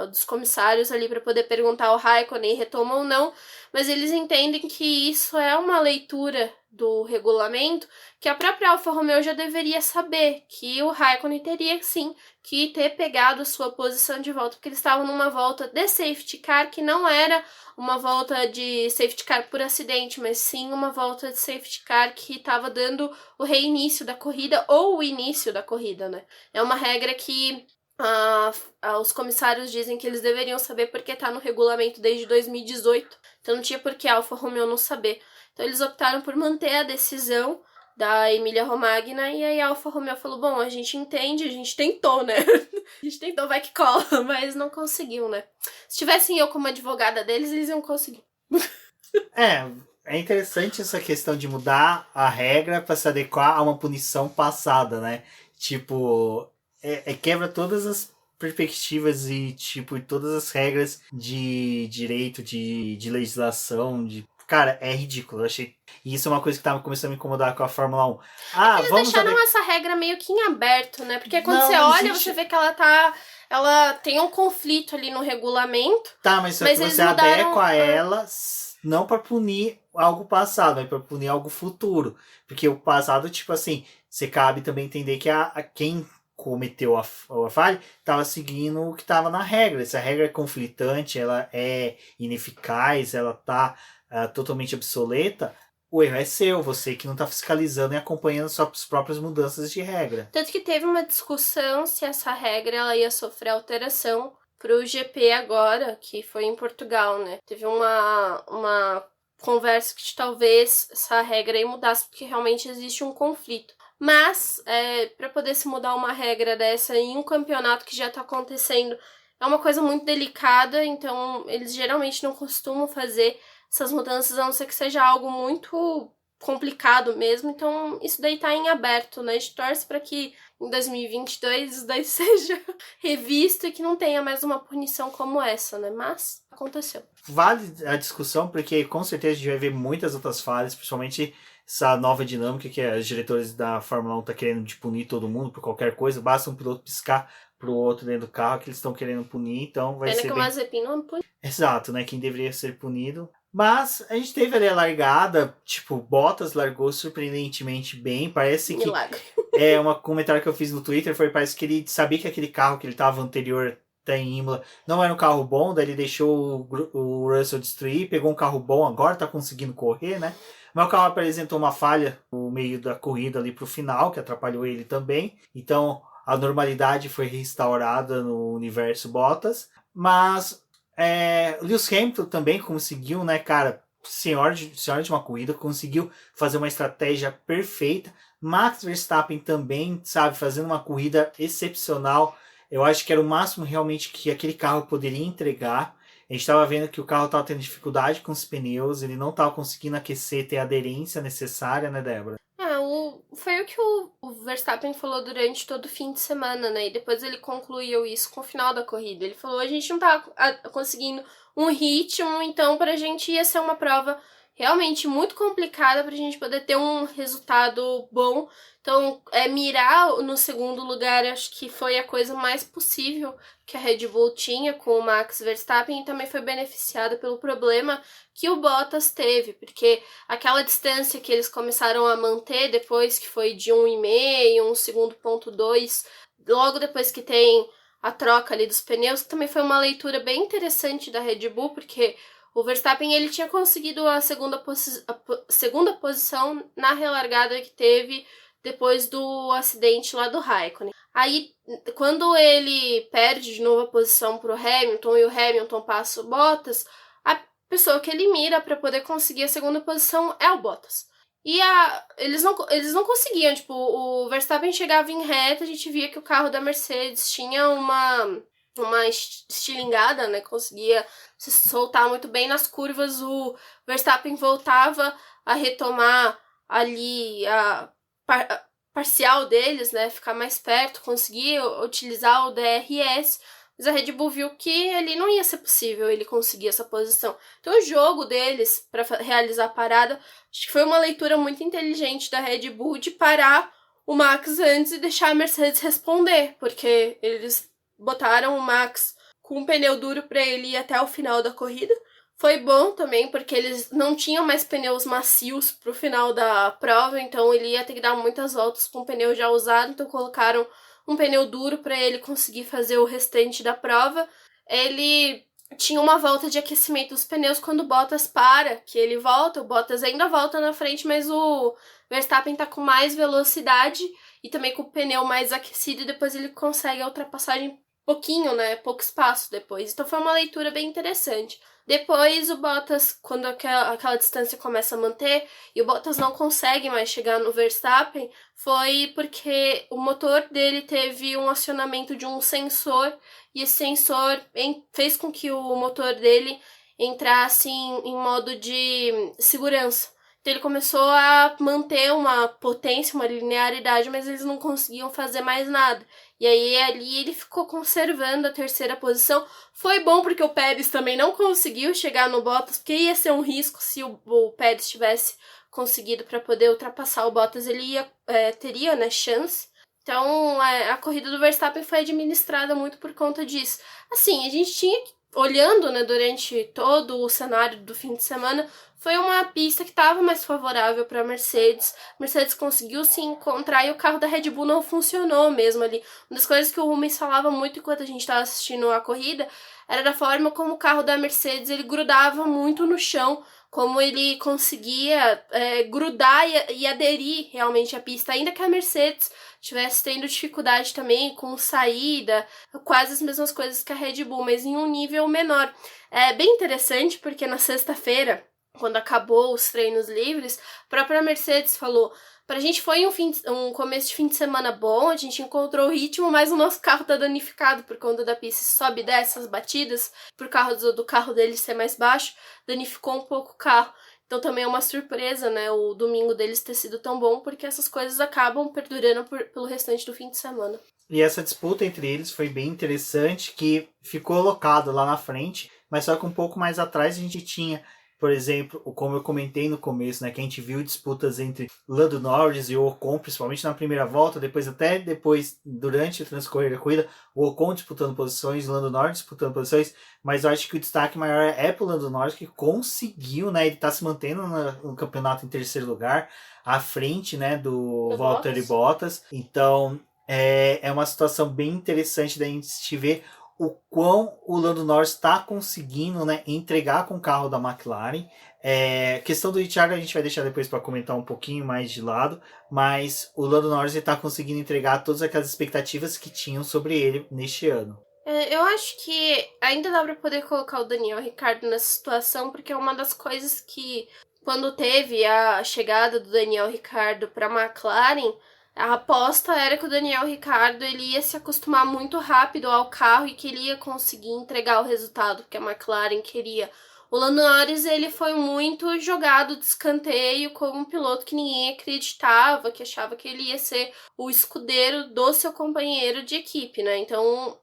dos comissários ali para poder perguntar ao Raikkonen retoma ou não, mas eles entendem que isso é uma leitura do regulamento que a própria Alfa Romeo já deveria saber, que o Raikkonen teria sim que ter pegado a sua posição de volta, porque eles estavam numa volta de safety car, que não era uma volta de safety car por acidente, mas sim uma volta de safety car que estava dando o reinício da corrida ou o início da corrida, né? É uma regra que os comissários dizem que eles deveriam saber porque está no regulamento desde 2018, então não tinha por que a Alfa Romeo não saber. Então eles optaram por manter a decisão da Emília-Romagna, e aí a Alfa Romeo falou, bom, a gente entende, a gente tentou, né? A gente tentou, vai que cola, mas não conseguiu, né? Se tivessem eu como advogada deles, eles iam conseguir. É interessante essa questão de mudar a regra para se adequar a uma punição passada, né? Tipo, quebra todas as perspectivas e, tipo, todas as regras de direito, de legislação, Cara, é ridículo. Eu achei. E isso é uma coisa que tava começando a me incomodar com a Fórmula 1. Ah, Eles vamos deixaram essa regra meio que em aberto, né? Porque quando Não, você olha, existe. você vê que ela tem um conflito ali no regulamento. Tá, mas só Mas que eles você mudaram. adequa a ela não pra punir algo passado, mas pra punir algo futuro. Porque o passado, tipo assim, você cabe também entender que quem cometeu a falha estava seguindo o que estava na regra. Se a regra é conflitante, ela é ineficaz, ela tá totalmente obsoleta, o erro é seu, você que não está fiscalizando e acompanhando suas próprias mudanças de regra. Tanto que teve uma discussão se essa regra ela ia sofrer alteração pro GP agora, que foi em Portugal, né? Teve uma conversa que talvez essa regra aí mudasse, porque realmente existe um conflito. Mas, para poder se mudar uma regra dessa em um campeonato que já está acontecendo, é uma coisa muito delicada, então eles geralmente não costumam fazer essas mudanças, a não ser que seja algo muito complicado mesmo. Então, isso daí tá em aberto, né? A gente torce para que em 2022 isso daí seja revisto e que não tenha mais uma punição como essa, né? Mas aconteceu. Vale a discussão, porque com certeza a gente vai ver muitas outras falhas, principalmente essa nova dinâmica que os diretores da Fórmula 1 tá querendo de punir todo mundo por qualquer coisa. Basta um piloto piscar pro outro dentro do carro que eles estão querendo punir, então vai ser que o Mazepin não pune. Exato, né? Quem deveria ser punido. Mas a gente teve ali a largada, tipo, Bottas largou surpreendentemente bem. Parece que. Milagre. Um comentário que eu fiz no Twitter parece que ele sabia que aquele carro que ele tava anterior até em Imola não era um carro bom, daí ele deixou o Russell destruir, pegou um carro bom, agora tá conseguindo correr, né? Mas o carro apresentou uma falha no meio da corrida ali pro final, que atrapalhou ele também. Então a normalidade foi restaurada no universo Bottas. Mas Lewis Hamilton também conseguiu, né, cara, senhora de uma corrida, conseguiu fazer uma estratégia perfeita. Max Verstappen também, sabe, fazendo uma corrida excepcional. Eu acho que era o máximo realmente que aquele carro poderia entregar. A gente estava vendo que o carro estava tendo dificuldade com os pneus, ele não estava conseguindo aquecer, ter a aderência necessária, né, Débora? Foi o que o Verstappen falou durante todo o fim de semana, né? E depois ele concluiu isso com o final da corrida. Ele falou: a gente não tá conseguindo um ritmo, então pra gente ia ser uma prova realmente muito complicada pra gente poder ter um resultado bom. Então, mirar no segundo lugar, acho que foi a coisa mais possível que a Red Bull tinha com o Max Verstappen, e também foi beneficiada pelo problema que o Bottas teve, porque aquela distância que eles começaram a manter depois, que foi de 1,5, 1 segundo ponto 2, logo depois que tem a troca ali dos pneus, que também foi uma leitura bem interessante da Red Bull, porque o Verstappen ele tinha conseguido a segunda posição na relargada que teve depois do acidente lá do Raikkonen. Aí, quando ele perde de novo a posição pro Hamilton e o Hamilton passa o Bottas, a pessoa que ele mira para poder conseguir a segunda posição é o Bottas. E eles não conseguiam, tipo, o Verstappen chegava em reta, a gente via que o carro da Mercedes tinha uma estilingada, né, conseguia se soltar muito bem nas curvas, o Verstappen voltava a retomar ali a parcial deles, né, ficar mais perto, conseguir utilizar o DRS, mas a Red Bull viu que ali não ia ser possível ele conseguir essa posição. Então o jogo deles para realizar a parada, acho que foi uma leitura muito inteligente da Red Bull de parar o Max antes e deixar a Mercedes responder, porque eles botaram o Max com um pneu duro para ele ir até o final da corrida. Foi bom também, porque eles não tinham mais pneus macios pro final da prova, então ele ia ter que dar muitas voltas com o pneu já usado, então colocaram um pneu duro para ele conseguir fazer o restante da prova. Ele tinha uma volta de aquecimento dos pneus quando o Bottas para, que ele volta, o Bottas ainda volta na frente, mas o Verstappen tá com mais velocidade e também com o pneu mais aquecido, e depois ele consegue a ultrapassagem pouquinho, né, pouco espaço depois. Então foi uma leitura bem interessante. Depois o Bottas, quando aquela distância começa a manter e o Bottas não consegue mais chegar no Verstappen, foi porque o motor dele teve um acionamento de um sensor, e esse sensor fez com que o motor dele entrasse em modo de segurança. Então ele começou a manter uma potência, uma linearidade, mas eles não conseguiam fazer mais nada. E aí ali ele ficou conservando a terceira posição. Foi bom porque o Pérez também não conseguiu chegar no Bottas, porque ia ser um risco se o Pérez tivesse conseguido para poder ultrapassar o Bottas, ele teria, né, chance. Então a corrida do Verstappen foi administrada muito por conta disso. Assim, a gente tinha, olhando, né, durante todo o cenário do fim de semana, foi uma pista que estava mais favorável para a Mercedes. Mercedes conseguiu se encontrar e o carro da Red Bull não funcionou mesmo ali. Uma das coisas que o Rubens falava muito enquanto a gente estava assistindo a corrida era da forma como o carro da Mercedes ele grudava muito no chão, como ele conseguia grudar e aderir realmente à pista, ainda que a Mercedes estivesse tendo dificuldade também com saída, quase as mesmas coisas que a Red Bull, mas em um nível menor. É bem interessante porque na sexta-feira, quando acabou os treinos livres, a própria Mercedes falou: pra gente foi um começo de fim de semana bom, a gente encontrou o ritmo, mas o nosso carro tá danificado por conta da pista, sobe e desce as batidas, por causa do carro dele ser mais baixo, danificou um pouco o carro. Então também é uma surpresa, né, o domingo deles ter sido tão bom, porque essas coisas acabam perdurando pelo restante do fim de semana. E essa disputa entre eles foi bem interessante, que ficou locado lá na frente, mas só que um pouco mais atrás a gente tinha, por exemplo, como eu comentei no começo, né, que a gente viu disputas entre Lando Norris e o Ocon, principalmente na primeira volta, depois, durante o transcorrer da corrida, o Ocon disputando posições, o Lando Norris disputando posições, mas eu acho que o destaque maior é pro Lando Norris, que conseguiu, né, ele tá se mantendo no campeonato em terceiro lugar, à frente, né, do Valtteri Bottas. Então, é uma situação bem interessante da gente ver o quão o Lando Norris está conseguindo, né, entregar com o carro da McLaren. Questão do Ricciardo a gente vai deixar depois para comentar um pouquinho mais de lado, mas o Lando Norris está conseguindo entregar todas aquelas expectativas que tinham sobre ele neste ano. Eu acho que ainda dá para poder colocar o Daniel Ricciardo nessa situação, porque é uma das coisas que, quando teve a chegada do Daniel Ricciardo para a McLaren, a aposta era que o Daniel Ricciardo ele ia se acostumar muito rápido ao carro e que ele ia conseguir entregar o resultado que a McLaren queria. O Lando Norris ele foi muito jogado de escanteio como um piloto que ninguém acreditava, que achava que ele ia ser o escudeiro do seu companheiro de equipe, né? Então,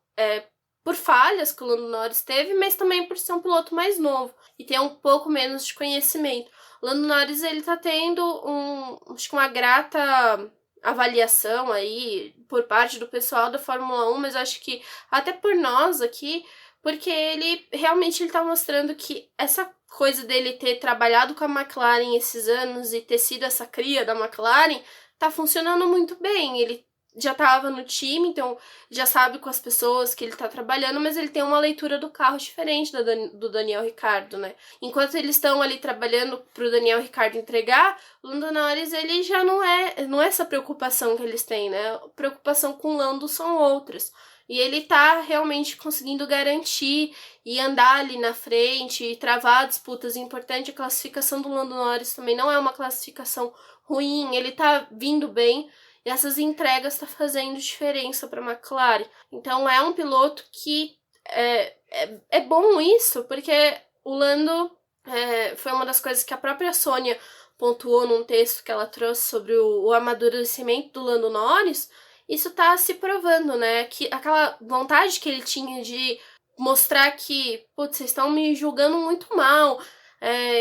por falhas que o Lando Norris teve, mas também por ser um piloto mais novo e ter um pouco menos de conhecimento. O Lando Norris ele tá tendo acho que uma grata avaliação aí por parte do pessoal da Fórmula 1, mas acho que até por nós aqui, porque ele realmente tá mostrando que essa coisa dele ter trabalhado com a McLaren esses anos e ter sido essa cria da McLaren tá funcionando muito bem. Ele já estava no time, então já sabe com as pessoas que ele está trabalhando, mas ele tem uma leitura do carro diferente do Daniel Ricciardo, né? Enquanto eles estão ali trabalhando para o Daniel Ricciardo entregar, o Lando Norris, ele já não é essa preocupação que eles têm, né? A preocupação com o Lando são outras. E ele tá realmente conseguindo garantir e andar ali na frente e travar disputas importantes. A classificação do Lando Norris também não é uma classificação ruim, ele tá vindo bem. E essas entregas tá fazendo diferença para a McLaren. Então é um piloto que é bom isso, porque o Lando foi uma das coisas que a própria Sônia pontuou num texto que ela trouxe sobre o amadurecimento do Lando Norris. Isso tá se provando, né? Que aquela vontade que ele tinha de mostrar que, putz, vocês estão me julgando muito mal,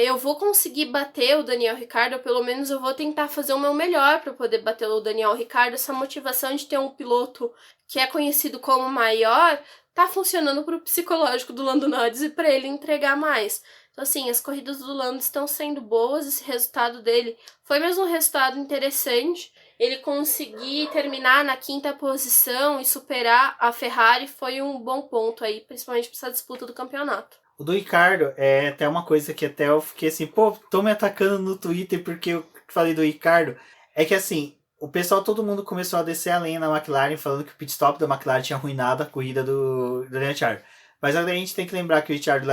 eu vou conseguir bater o Daniel Ricciardo, ou pelo menos eu vou tentar fazer o meu melhor para poder bater o Daniel Ricciardo. Essa motivação de ter um piloto que é conhecido como maior tá funcionando pro psicológico do Lando Norris e para ele entregar mais. Então, assim, as corridas do Lando estão sendo boas, esse resultado dele foi mesmo um resultado interessante. Ele conseguir terminar na 5ª posição e superar a Ferrari foi um bom ponto aí, principalmente para essa disputa do campeonato. O do Ricciardo é até uma coisa que até eu fiquei assim, tô me atacando no Twitter porque eu falei do Ricciardo. É que assim, o pessoal, todo mundo começou a descer a lenha na McLaren, falando que o pit stop da McLaren tinha arruinado a corrida do Ricciardo. Mas a gente tem que lembrar que o Ricciardo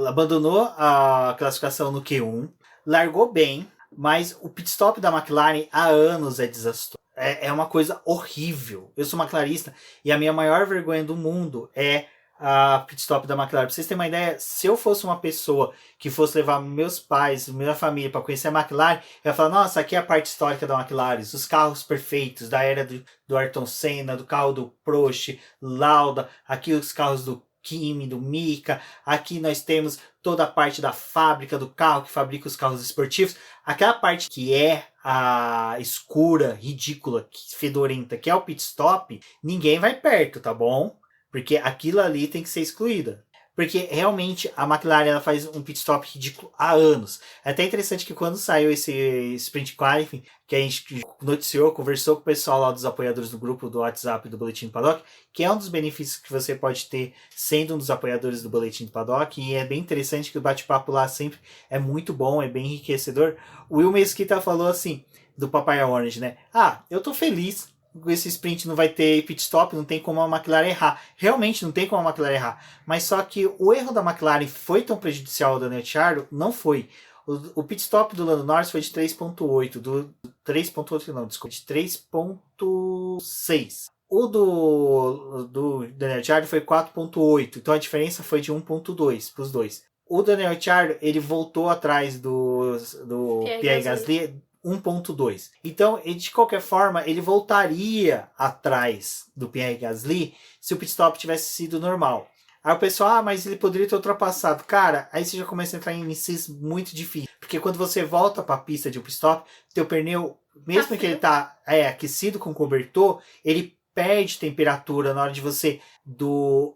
abandonou a classificação no Q1, largou bem, mas o pit stop da McLaren há anos é desastroso. É uma coisa horrível. Eu sou McLarista e a minha maior vergonha do mundo é a pit stop da McLaren. Pra vocês terem uma ideia, se eu fosse uma pessoa que fosse levar meus pais, minha família para conhecer a McLaren, eu ia falar, nossa, aqui é a parte histórica da McLaren, os carros perfeitos da era do Ayrton Senna, do carro do Prost, Lauda, aqui os carros do Kimi, do Mika, aqui nós temos toda a parte da fábrica do carro, que fabrica os carros esportivos, aquela parte que é a escura, ridícula, fedorenta, que é o pit stop, ninguém vai perto, tá bom? Porque aquilo ali tem que ser excluída. Porque realmente a McLaren ela faz um pit stop ridículo há anos. É até interessante que quando saiu esse Sprint Qualifying, que a gente noticiou, conversou com o pessoal lá dos apoiadores do grupo do WhatsApp do Boletim do Paddock, que é um dos benefícios que você pode ter sendo um dos apoiadores do Boletim do Paddock, e é bem interessante que o bate-papo lá sempre é muito bom, é bem enriquecedor. O Will Mesquita falou assim, do Papaya Orange, né? Ah, eu tô feliz esse sprint não vai ter pit stop, não tem como a McLaren errar. Realmente não tem como a McLaren errar. Mas só que o erro da McLaren foi tão prejudicial ao Daniel Ricciardo? Não foi. O pit stop do Lando Norris foi de 3.8, do 3.8 não, desculpa, de 3.6. O do Daniel Ricciardo foi 4.8, então a diferença foi de 1.2 para os dois. O Daniel Ricciardo, ele voltou atrás do Pierre Gasly 1.2. Então, de qualquer forma, ele voltaria atrás do Pierre Gasly se o pit stop tivesse sido normal. Aí o pessoal, mas ele poderia ter ultrapassado. Cara, aí você já começa a entrar em MCs muito difícil. Porque quando você volta para a pista de um pit stop, teu pneu, mesmo que ele tá aquecido com cobertor, ele perde temperatura na hora de você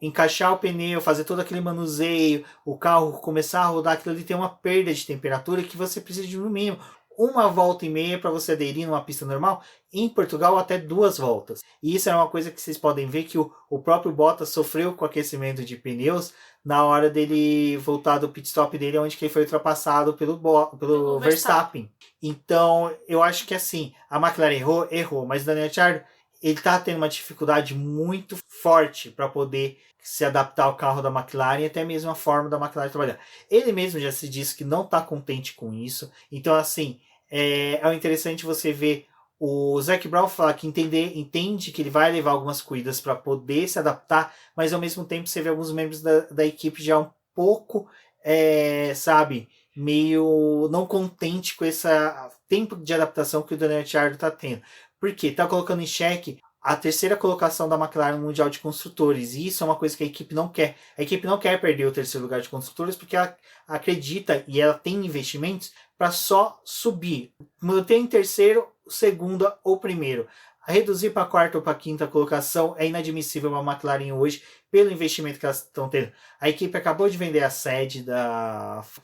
encaixar o pneu, fazer todo aquele manuseio, o carro começar a rodar, aquilo ali tem uma perda de temperatura que você precisa de no mínimo uma volta e meia para você aderir numa pista normal. Em Portugal, até 2 voltas. E isso é uma coisa que vocês podem ver que o próprio Bottas sofreu com o aquecimento de pneus na hora dele voltar do pit stop dele, onde que ele foi ultrapassado pelo Verstappen. Então, eu acho que assim, a McLaren errou, mas o Daniel Ricciardo, ele tá tendo uma dificuldade muito forte para poder se adaptar ao carro da McLaren e até mesmo a forma da McLaren trabalhar. Ele mesmo já se disse que não está contente com isso. Então, assim, é interessante você ver o Zac Brown falar que entende que ele vai levar algumas corridas para poder se adaptar, mas ao mesmo tempo você vê alguns membros da equipe já um pouco, sabe, meio não contente com esse tempo de adaptação que o Daniel Ricciardo está tendo. Por quê? Está colocando em xeque a terceira colocação da McLaren no Mundial de Construtores. E isso é uma coisa que a equipe não quer. A equipe não quer perder o terceiro lugar de construtores porque ela acredita e ela tem investimentos para só subir. Manter em terceiro, segunda ou primeiro. Reduzir para a quarta ou para a quinta colocação é inadmissível para a McLaren hoje pelo investimento que elas estão tendo. A equipe acabou de vender a sede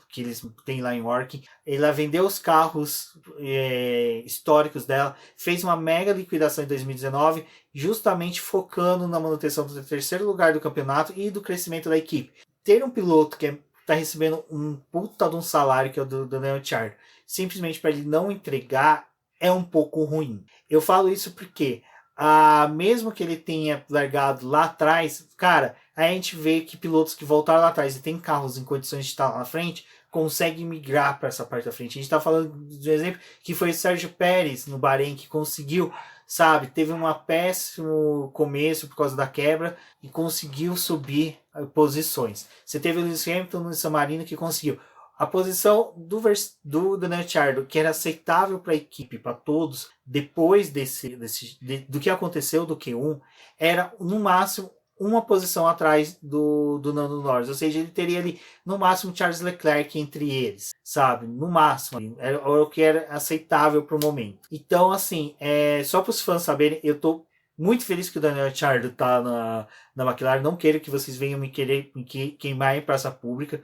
que eles têm lá em Working. Ela vendeu os carros históricos dela, fez uma mega liquidação em 2019, justamente focando na manutenção do terceiro lugar do campeonato e do crescimento da equipe. Ter um piloto que está recebendo um puta de um salário que é o do Daniel Ricciardo, simplesmente para ele não entregar, é um pouco ruim. Eu falo isso porque mesmo que ele tenha largado lá atrás, cara, a gente vê que pilotos que voltaram lá atrás e tem carros em condições de estar lá na frente, conseguem migrar para essa parte da frente. A gente está falando de um exemplo que foi o Sérgio Pérez no Bahrein, que conseguiu, sabe, teve um péssimo começo por causa da quebra e conseguiu subir posições. Você teve o Lewis Hamilton no San Marino que conseguiu. A posição do Daniel Ricciardo, que era aceitável para a equipe, para todos, depois do que aconteceu do Q1, era no máximo uma posição atrás do Lando Norris. Ou seja, ele teria ali no máximo Charles Leclerc entre eles, sabe? No máximo. Era o que era aceitável para o momento. Então, assim, só para os fãs saberem, eu estou muito feliz que o Daniel Ricciardo está na McLaren. Não quero que vocês venham me queimar em praça pública.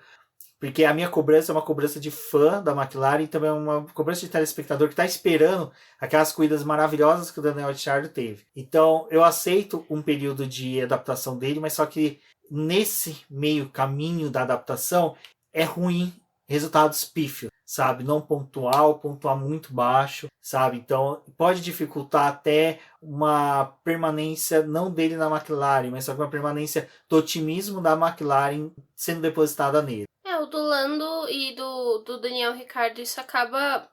Porque a minha cobrança é uma cobrança de fã da McLaren e também é uma cobrança de telespectador que está esperando aquelas corridas maravilhosas que o Daniel Ricciardo teve. Então, eu aceito um período de adaptação dele, mas só que nesse meio caminho da adaptação é ruim, resultados pífios, sabe? Não pontuar muito baixo, sabe? Então, pode dificultar até uma permanência, não dele na McLaren, mas só que uma permanência do otimismo da McLaren sendo depositada nele. O do Lando e do Daniel Ricciardo, isso acaba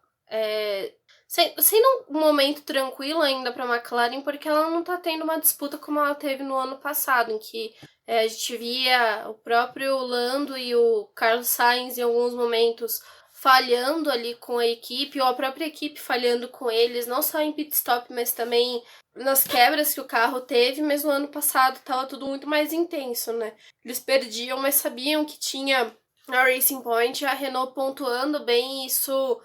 sendo um momento tranquilo ainda para a McLaren, porque ela não tá tendo uma disputa como ela teve no ano passado, em que A gente via o próprio Lando e o Carlos Sainz em alguns momentos falhando ali com a equipe, ou a própria equipe falhando com eles, não só em pit stop, mas também nas quebras que o carro teve, mas no ano passado estava tudo muito mais intenso, né? Eles perdiam, mas sabiam que tinha a Racing Point e a Renault pontuando bem, e isso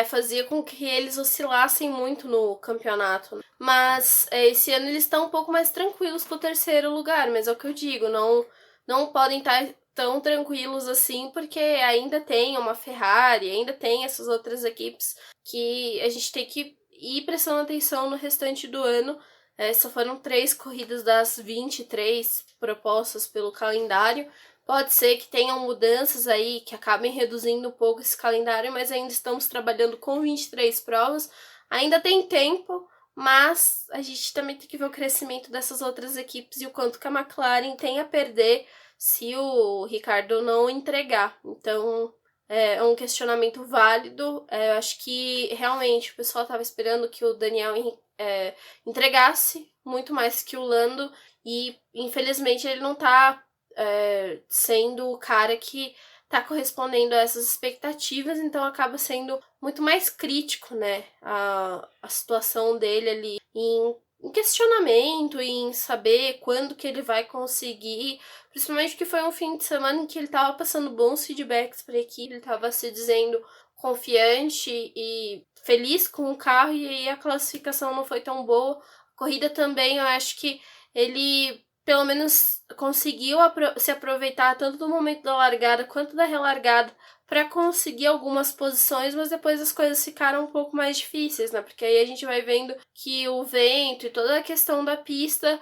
fazia com que eles oscilassem muito no campeonato. Né? Mas esse ano eles estão um pouco mais tranquilos pro terceiro lugar, mas é o que eu digo, não podem estar tão tranquilos assim, porque ainda tem uma Ferrari, ainda tem essas outras equipes que a gente tem que ir prestando atenção no restante do ano. Só foram 3 corridas das 23 propostas pelo calendário. Pode ser que tenham mudanças aí que acabem reduzindo um pouco esse calendário, mas ainda estamos trabalhando com 23 provas. Ainda tem tempo, mas a gente também tem que ver o crescimento dessas outras equipes e o quanto que a McLaren tem a perder se o Ricardo não entregar. Então, é um questionamento válido. Eu acho que realmente o pessoal estava esperando que o Daniel entregasse muito mais que o Lando e infelizmente ele não está sendo o cara que tá correspondendo a essas expectativas, então acaba sendo muito mais crítico, né, a situação dele ali em questionamento, em saber quando que ele vai conseguir, principalmente porque foi um fim de semana em que ele tava passando bons feedbacks para a equipe, ele tava se dizendo confiante e feliz com o carro, e aí a classificação não foi tão boa. A corrida também, eu acho que ele pelo menos conseguiu se aproveitar tanto do momento da largada quanto da relargada para conseguir algumas posições, mas depois as coisas ficaram um pouco mais difíceis, né? Porque aí a gente vai vendo que o vento e toda a questão da pista,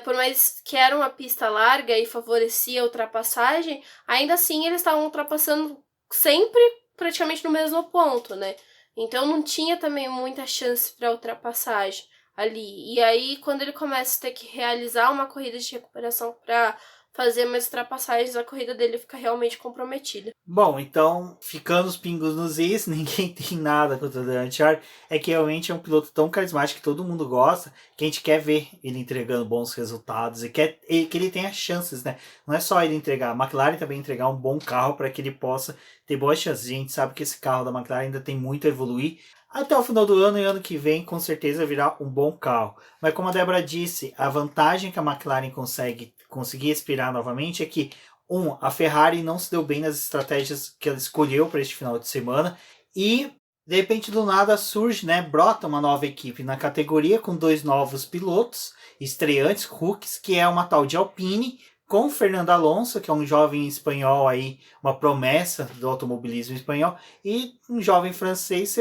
por mais que era uma pista larga e favorecia a ultrapassagem, ainda assim eles estavam ultrapassando sempre praticamente no mesmo ponto, né? Então não tinha também muita chance para ultrapassagem ali. E aí, quando ele começa a ter que realizar uma corrida de recuperação para fazer mais ultrapassagens, a corrida dele fica realmente comprometida. Bom, então, ficando os pingos nos is, ninguém tem nada contra o Dan Charles. É que realmente é um piloto tão carismático que todo mundo gosta, que a gente quer ver ele entregando bons resultados e quer que ele tenha chances, né? Não é só ele entregar, a McLaren também entregar um bom carro para que ele possa ter boas chances. A gente sabe que esse carro da McLaren ainda tem muito a evoluir. Até o final do ano e ano que vem, com certeza virá um bom carro. Mas como a Débora disse, a vantagem que a McLaren conseguir respirar novamente é que a Ferrari não se deu bem nas estratégias que ela escolheu para este final de semana e de repente do nada surge, né, brota uma nova equipe na categoria com 2 novos pilotos estreantes, rookies, que é uma tal de Alpine com Fernando Alonso, que é um jovem espanhol aí, uma promessa do automobilismo espanhol, e um jovem francês,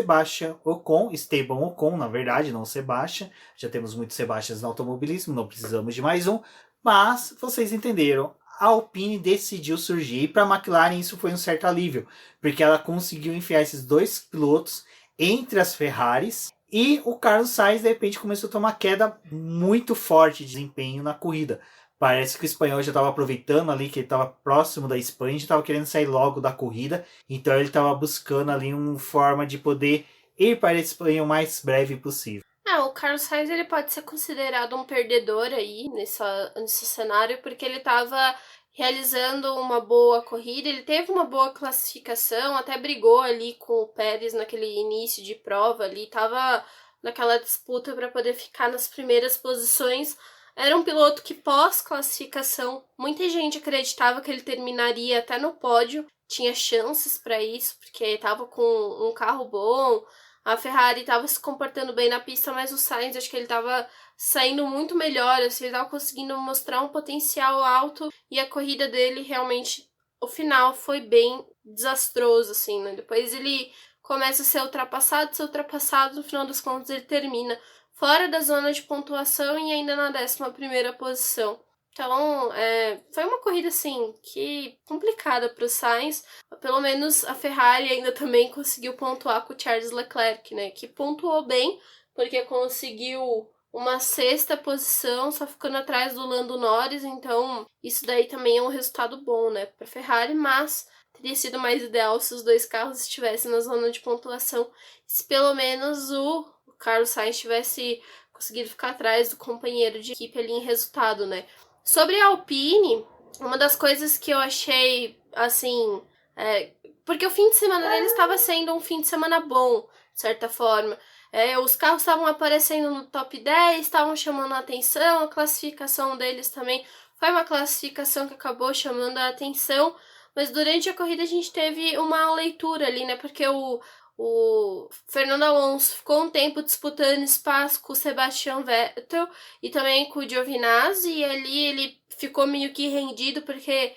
Esteban Ocon, na verdade, não Sebastian. Já temos muitos Sebastians no automobilismo, não precisamos de mais um, mas vocês entenderam. A Alpine decidiu surgir e para a McLaren isso foi um certo alívio, porque ela conseguiu enfiar esses 2 pilotos entre as Ferraris e o Carlos Sainz de repente começou a ter uma queda muito forte de desempenho na corrida. Parece que o espanhol já estava aproveitando ali que ele estava próximo da Espanha, já estava querendo sair logo da corrida, então ele estava buscando ali uma forma de poder ir para a Espanha o mais breve possível. O Carlos Sainz ele pode ser considerado um perdedor aí nesse cenário, porque ele estava realizando uma boa corrida, ele teve uma boa classificação, até brigou ali com o Pérez naquele início de prova ali, estava naquela disputa para poder ficar nas primeiras posições. Era um piloto que pós-classificação, muita gente acreditava que ele terminaria até no pódio, tinha chances para isso, porque estava com um carro bom. A Ferrari estava se comportando bem na pista, mas o Sainz, acho que ele estava saindo muito melhor, assim, ele estava conseguindo mostrar um potencial alto, e a corrida dele realmente, o final foi bem desastroso, assim, né? Depois ele começa a ser ultrapassado, no final das contas ele termina fora da zona de pontuação e ainda na 11ª posição. Então, foi uma corrida, assim, que complicada para o Sainz. Pelo menos a Ferrari ainda também conseguiu pontuar com o Charles Leclerc, né? Que pontuou bem, porque conseguiu uma 6ª posição, só ficando atrás do Lando Norris. Então, isso daí também é um resultado bom, né, para a Ferrari, mas teria sido mais ideal se os 2 carros estivessem na zona de pontuação. Se pelo menos o Carlos Sainz tivesse conseguido ficar atrás do companheiro de equipe ali em resultado, né? Sobre a Alpine, uma das coisas que eu achei, assim, porque o fim de semana deles estava sendo um fim de semana bom, de certa forma. Os carros estavam aparecendo no top 10, estavam chamando a atenção, a classificação deles também foi uma classificação que acabou chamando a atenção, mas durante a corrida a gente teve uma leitura ali, né? Porque o Fernando Alonso ficou um tempo disputando espaço com o Sebastian Vettel e também com o Giovinazzi, e ali ele ficou meio que rendido porque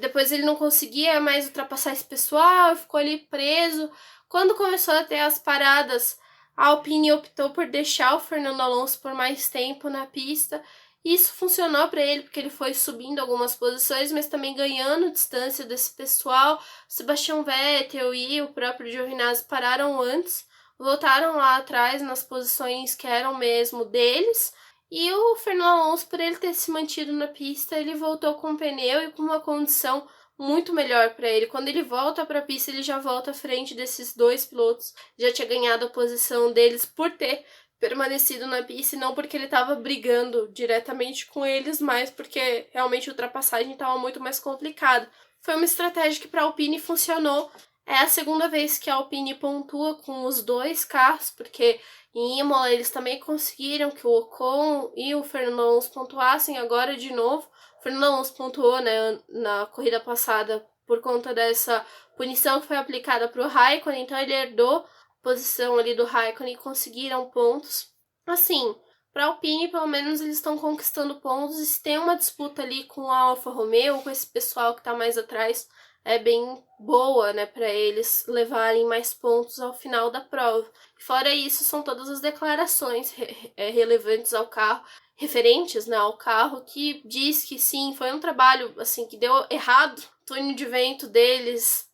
depois ele não conseguia mais ultrapassar esse pessoal, ficou ali preso. Quando começou a ter as paradas, a Alpine optou por deixar o Fernando Alonso por mais tempo na pista. Isso funcionou para ele porque ele foi subindo algumas posições, mas também ganhando distância desse pessoal. Sebastian Vettel e o próprio Giovinazzi pararam antes, voltaram lá atrás nas posições que eram mesmo deles. E o Fernando Alonso, por ele ter se mantido na pista, ele voltou com o pneu e com uma condição muito melhor para ele. Quando ele volta para a pista, ele já volta à frente desses dois pilotos. Já tinha ganhado a posição deles por ter permanecido na pista e não porque ele estava brigando diretamente com eles, mas porque realmente a ultrapassagem estava muito mais complicada. Foi uma estratégia que para a Alpine funcionou. É a segunda vez que a Alpine pontua com os dois carros, porque em Imola eles também conseguiram que o Ocon e o Fernando Alonso pontuassem agora de novo. O Fernando Alonso pontuou, né, na corrida passada por conta dessa punição que foi aplicada para o Raikkonen, então ele herdou posição ali do Raikkonen e conseguiram pontos. Assim, para a Alpine, pelo menos eles estão conquistando pontos, e se tem uma disputa ali com a Alfa Romeo, com esse pessoal que está mais atrás, é bem boa, né, para eles levarem mais pontos ao final da prova. Fora isso, são todas as declarações relevantes ao carro, referentes, né, ao carro, que diz que sim, foi um trabalho assim que deu errado. O túnel de vento deles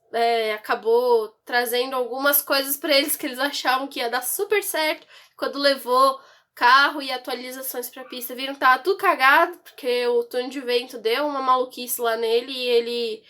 acabou trazendo algumas coisas para eles que eles achavam que ia dar super certo. Quando levou carro e atualizações para a pista, viram que tava tudo cagado, porque o túnel de vento deu uma maluquice lá nele e ele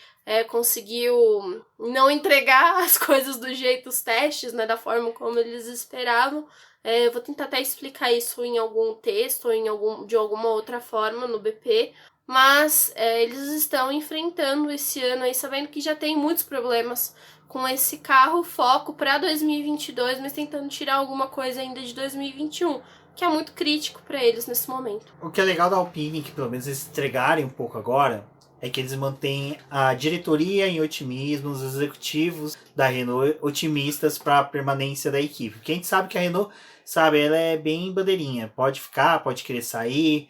conseguiu não entregar as coisas do jeito, os testes, né, da forma como eles esperavam. Eu vou tentar até explicar isso em algum texto ou de alguma outra forma no BP. Mas eles estão enfrentando esse ano aí, sabendo que já tem muitos problemas com esse carro, foco para 2022, mas tentando tirar alguma coisa ainda de 2021, que é muito crítico para eles nesse momento. O que é legal da Alpine, que pelo menos eles entregarem um pouco agora, é que eles mantêm a diretoria em otimismo, os executivos da Renault otimistas para a permanência da equipe. Porque a gente sabe que a Renault, sabe, ela é bem bandeirinha. Pode ficar, pode querer sair,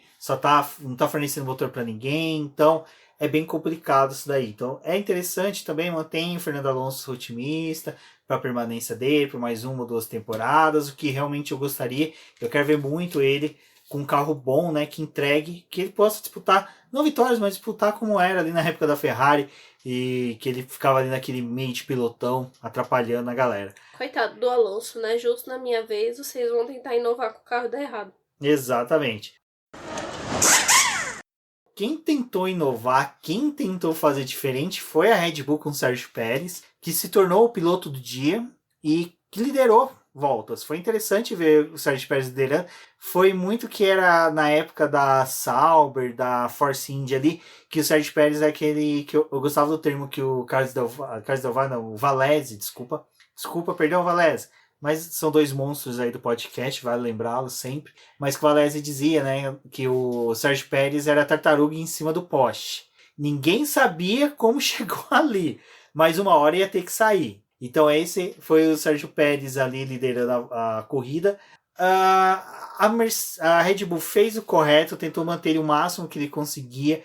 não tá fornecendo motor para ninguém, então é bem complicado isso daí. Então é interessante também, mantém o Fernando Alonso otimista para a permanência dele por mais 1 ou 2 temporadas, o que realmente eu gostaria. Eu quero ver muito ele com um carro bom, né, que entregue, que ele possa disputar, não vitórias, mas disputar como era ali na época da Ferrari, e que ele ficava ali naquele meio de pilotão, atrapalhando a galera. Coitado do Alonso, né? Justo na minha vez, vocês vão tentar inovar com o carro e dar errado. Exatamente. Quem tentou inovar, quem tentou fazer diferente foi a Red Bull com o Sérgio Pérez, que se tornou o piloto do dia e que liderou voltas. Foi interessante ver o Sérgio Pérez liderando. Foi muito que era na época da Sauber, da Force India ali, que o Sérgio Pérez é aquele que eu gostava do termo que o o Valese, desculpa, perdão, Valese. Mas são 2 monstros aí do podcast, vale lembrá-los sempre. Mas que o Valese dizia, né, que o Sérgio Pérez era a tartaruga em cima do poste. Ninguém sabia como chegou ali, mas uma hora ia ter que sair. Então esse foi o Sérgio Pérez ali liderando a corrida. A Red Bull fez o correto, tentou manter o máximo que ele conseguia.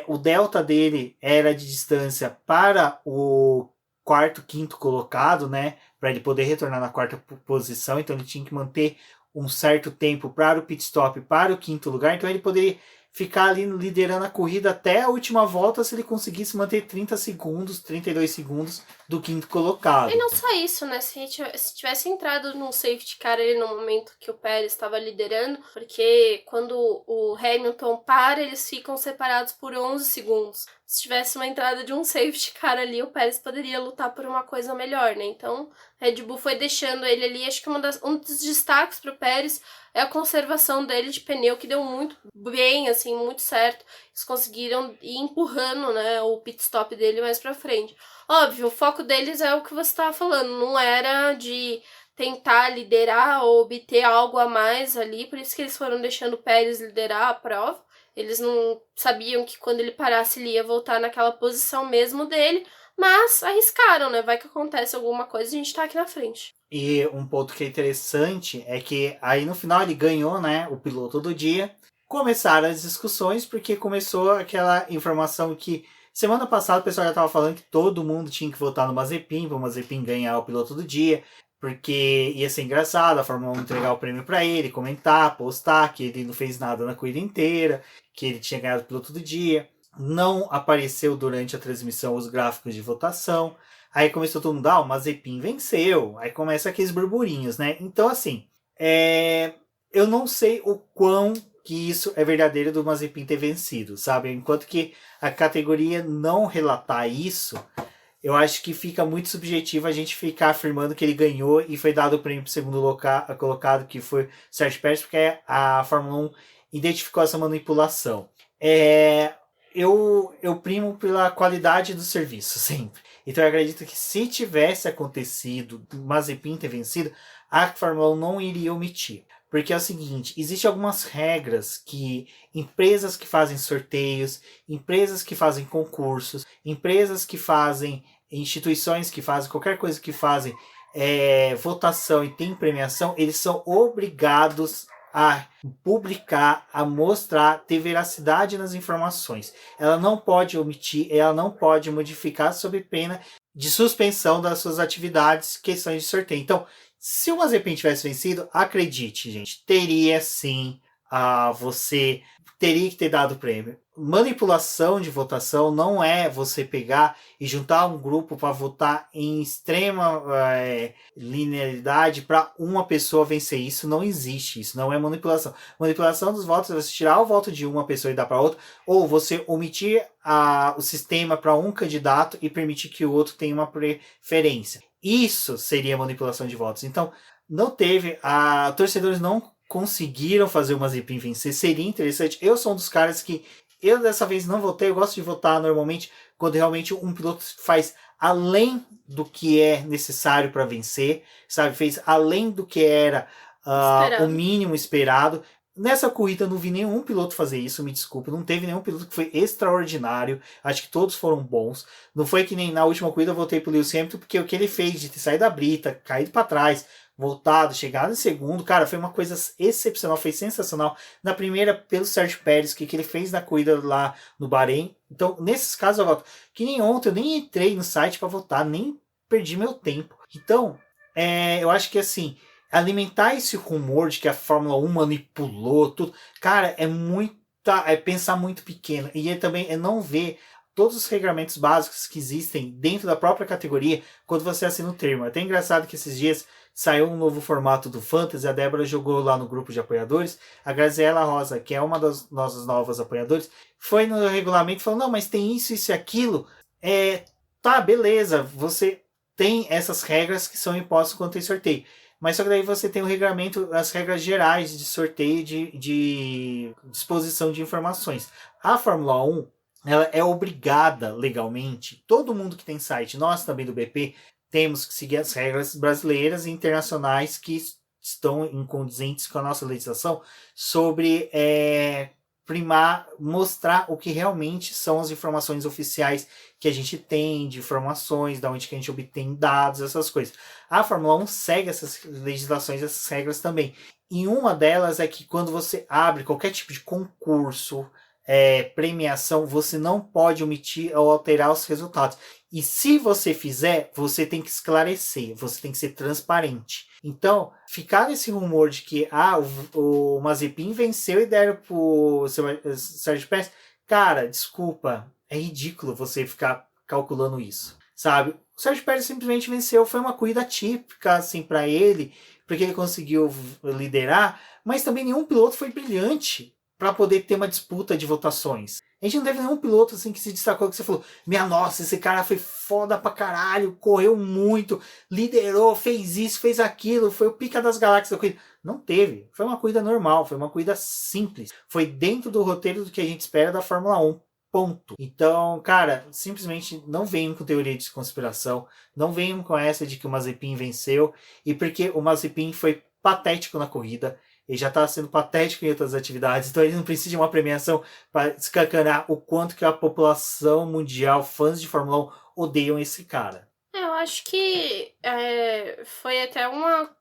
O delta dele era de distância para o quarto, quinto colocado, né? Para ele poder retornar na 4ª posição. Então ele tinha que manter um certo tempo para o pit stop, para o 5º lugar. Então ele poderia ficar ali liderando a corrida até a última volta se ele conseguisse manter 30 segundos, 32 segundos do 5º colocado. E não só isso, né? Se tivesse entrado num safety car ali no momento que o Pérez estava liderando, porque quando o Hamilton para, eles ficam separados por 11 segundos. se tivesse uma entrada de um safety car ali, o Pérez poderia lutar por uma coisa melhor, né? Então, Red Bull foi deixando ele ali. Acho que um dos destaques pro Pérez é a conservação dele de pneu, que deu muito bem, assim, muito certo. Eles conseguiram ir empurrando, né, o pit stop dele mais pra frente. Óbvio, o foco deles é o que você tava falando, não era de tentar liderar ou obter algo a mais ali, por isso que eles foram deixando o Pérez liderar a prova. Eles não sabiam que quando ele parasse ele ia voltar naquela posição mesmo dele, mas arriscaram, né? Vai que acontece alguma coisa e a gente tá aqui na frente. E um ponto que é interessante é que aí no final ele ganhou, né, o piloto do dia. Começaram as discussões porque começou aquela informação que semana passada o pessoal já estava falando que todo mundo tinha que votar no Mazepin para o Mazepin ganhar o piloto do dia, porque ia ser engraçado a Fórmula 1 entregar o prêmio para ele, comentar, postar que ele não fez nada na corrida inteira, que ele tinha ganhado o piloto do dia. Não apareceu durante a transmissão os gráficos de votação. Aí começou todo mundo, o Mazepin venceu. Aí começa aqueles burburinhos, né? Então, assim, eu não sei o quão que isso é verdadeiro do Mazepin ter vencido, sabe? Enquanto que a categoria não relatar isso, eu acho que fica muito subjetivo a gente ficar afirmando que ele ganhou e foi dado o prêmio para o segundo colocado, que foi o Sérgio Pérez, porque a Fórmula 1 identificou essa manipulação. Eu primo pela qualidade do serviço, sempre. Então eu acredito que se tivesse acontecido o Mazepin ter vencido, a Fórmula 1 não iria omitir. Porque é o seguinte, existem algumas regras que empresas que fazem sorteios, empresas que fazem concursos, empresas que fazem, instituições que fazem, qualquer coisa que fazem votação e tem premiação, eles são obrigados a publicar, a mostrar, ter veracidade nas informações. Ela não pode omitir, ela não pode modificar sob pena de suspensão das suas atividades, questões de sorteio. Então, se o Mazepin tivesse vencido, acredite, gente, teria sim, você teria que ter dado o prêmio. Manipulação de votação não é você pegar e juntar um grupo para votar em extrema linearidade para uma pessoa vencer. Isso não existe, isso não é manipulação. Manipulação dos votos é você tirar o voto de uma pessoa e dar para outra, ou você omitir o sistema para um candidato e permitir que o outro tenha uma preferência. Isso seria manipulação de votos. Então, não teve, torcedores não conseguiram fazer o Mazepin vencer. Seria interessante. Eu sou um dos caras que eu dessa vez não votei. Eu gosto de votar normalmente quando realmente um piloto faz além do que é necessário para vencer, sabe? Fez além do que era o mínimo esperado. Nessa corrida eu não vi nenhum piloto fazer isso, me desculpe, não teve nenhum piloto que foi extraordinário, acho que todos foram bons. Não foi que nem na última corrida eu voltei pro Lewis Hamilton, porque o que ele fez de ter saído da brita, caído para trás, voltado, chegado em segundo, cara, foi uma coisa excepcional, foi sensacional. Na primeira, pelo Sérgio Pérez, que ele fez na corrida lá no Bahrein. Então, nesses casos eu voto. Que nem ontem, eu nem entrei no site para votar, nem perdi meu tempo. Então, eu acho que assim, alimentar esse rumor de que a Fórmula 1 manipulou tudo, cara, é pensar muito pequeno. E também é não ver todos os regulamentos básicos que existem dentro da própria categoria quando você assina o termo. É até engraçado que esses dias saiu um novo formato do Fantasy, a Débora jogou lá no grupo de apoiadores, a Graziela Rosa, que é uma das nossas novas apoiadores, foi no regulamento e falou, não, mas tem isso, isso e aquilo, tá, beleza, você tem essas regras que são impostas quando tem sorteio, mas só que daí você tem o regulamento, as regras gerais de sorteio de disposição de informações. A Fórmula 1, ela é obrigada legalmente, todo mundo que tem site, nós também do BP, temos que seguir as regras brasileiras e internacionais que estão incondizentes com a nossa legislação sobre mostrar o que realmente são as informações oficiais que a gente tem, de informações, da onde que a gente obtém dados, essas coisas. A Fórmula 1 segue essas legislações, essas regras também. E uma delas é que quando você abre qualquer tipo de concurso, premiação, você não pode omitir ou alterar os resultados. E se você fizer, você tem que esclarecer, você tem que ser transparente. Então, ficar nesse rumor de que o Mazepin venceu e deram pro Sérgio Pérez, cara, desculpa, é ridículo você ficar calculando isso, sabe? O Sérgio Pérez simplesmente venceu, foi uma corrida típica assim para ele, porque ele conseguiu liderar, mas também nenhum piloto foi brilhante. para poder ter uma disputa de votações. A gente não teve nenhum piloto assim que se destacou, que você falou, minha nossa, esse cara foi foda pra caralho, correu muito, liderou, fez isso, fez aquilo, foi o pica das galáxias da corrida. Não teve. Foi uma corrida normal, foi uma corrida simples. Foi dentro do roteiro do que a gente espera da Fórmula 1. Ponto. Então, cara, simplesmente não venham com teoria de conspiração, não venham com essa de que o Mazepin venceu, e porque o Mazepin foi patético na corrida, ele já está sendo patético em outras atividades, então ele não precisa de uma premiação para escancarar o quanto que a população mundial, fãs de Fórmula 1, odeiam esse cara. Eu acho que foi até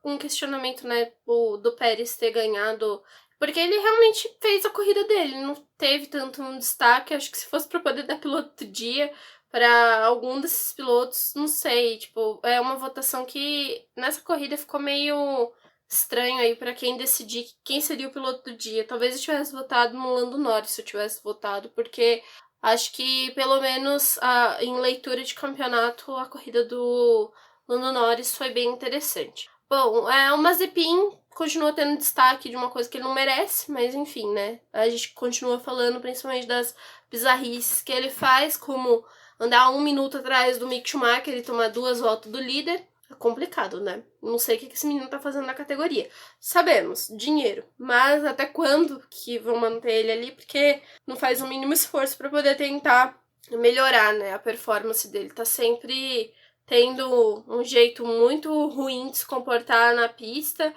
um questionamento, né, do Pérez ter ganhado, porque ele realmente fez a corrida dele, não teve tanto um destaque. Acho que se fosse para poder dar piloto do dia para algum desses pilotos, não sei, tipo, é uma votação que nessa corrida ficou meio estranho aí para quem decidir quem seria o piloto do dia. Talvez eu tivesse votado no Lando Norris se eu tivesse votado, porque acho que, pelo menos, em leitura de campeonato, a corrida do Lando Norris foi bem interessante. Bom, o Mazepin continua tendo destaque de uma coisa que ele não merece, mas enfim, né? A gente continua falando principalmente das bizarrices que ele faz, como andar 1 minuto atrás do Mick Schumacher e tomar 2 voltas do líder. É complicado, né? Não sei o que esse menino tá fazendo na categoria. Sabemos, dinheiro. Mas até quando que vão manter ele ali? Porque não faz o mínimo esforço para poder tentar melhorar, né? A performance dele tá sempre tendo um jeito muito ruim de se comportar na pista.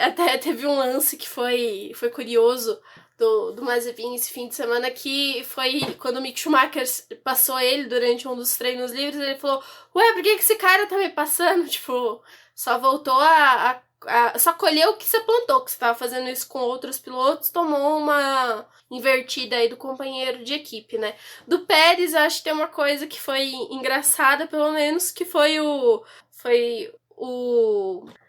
Até teve um lance que foi curioso do Mazepin esse fim de semana, que foi quando o Mick Schumacher passou ele durante um dos treinos livres. Ele falou, ué, por que esse cara tá me passando? Tipo, só voltou só colheu o que você plantou, que você tava fazendo isso com outros pilotos, tomou uma invertida aí do companheiro de equipe, né? Do Pérez, eu acho que tem uma coisa que foi engraçada, pelo menos, que foi o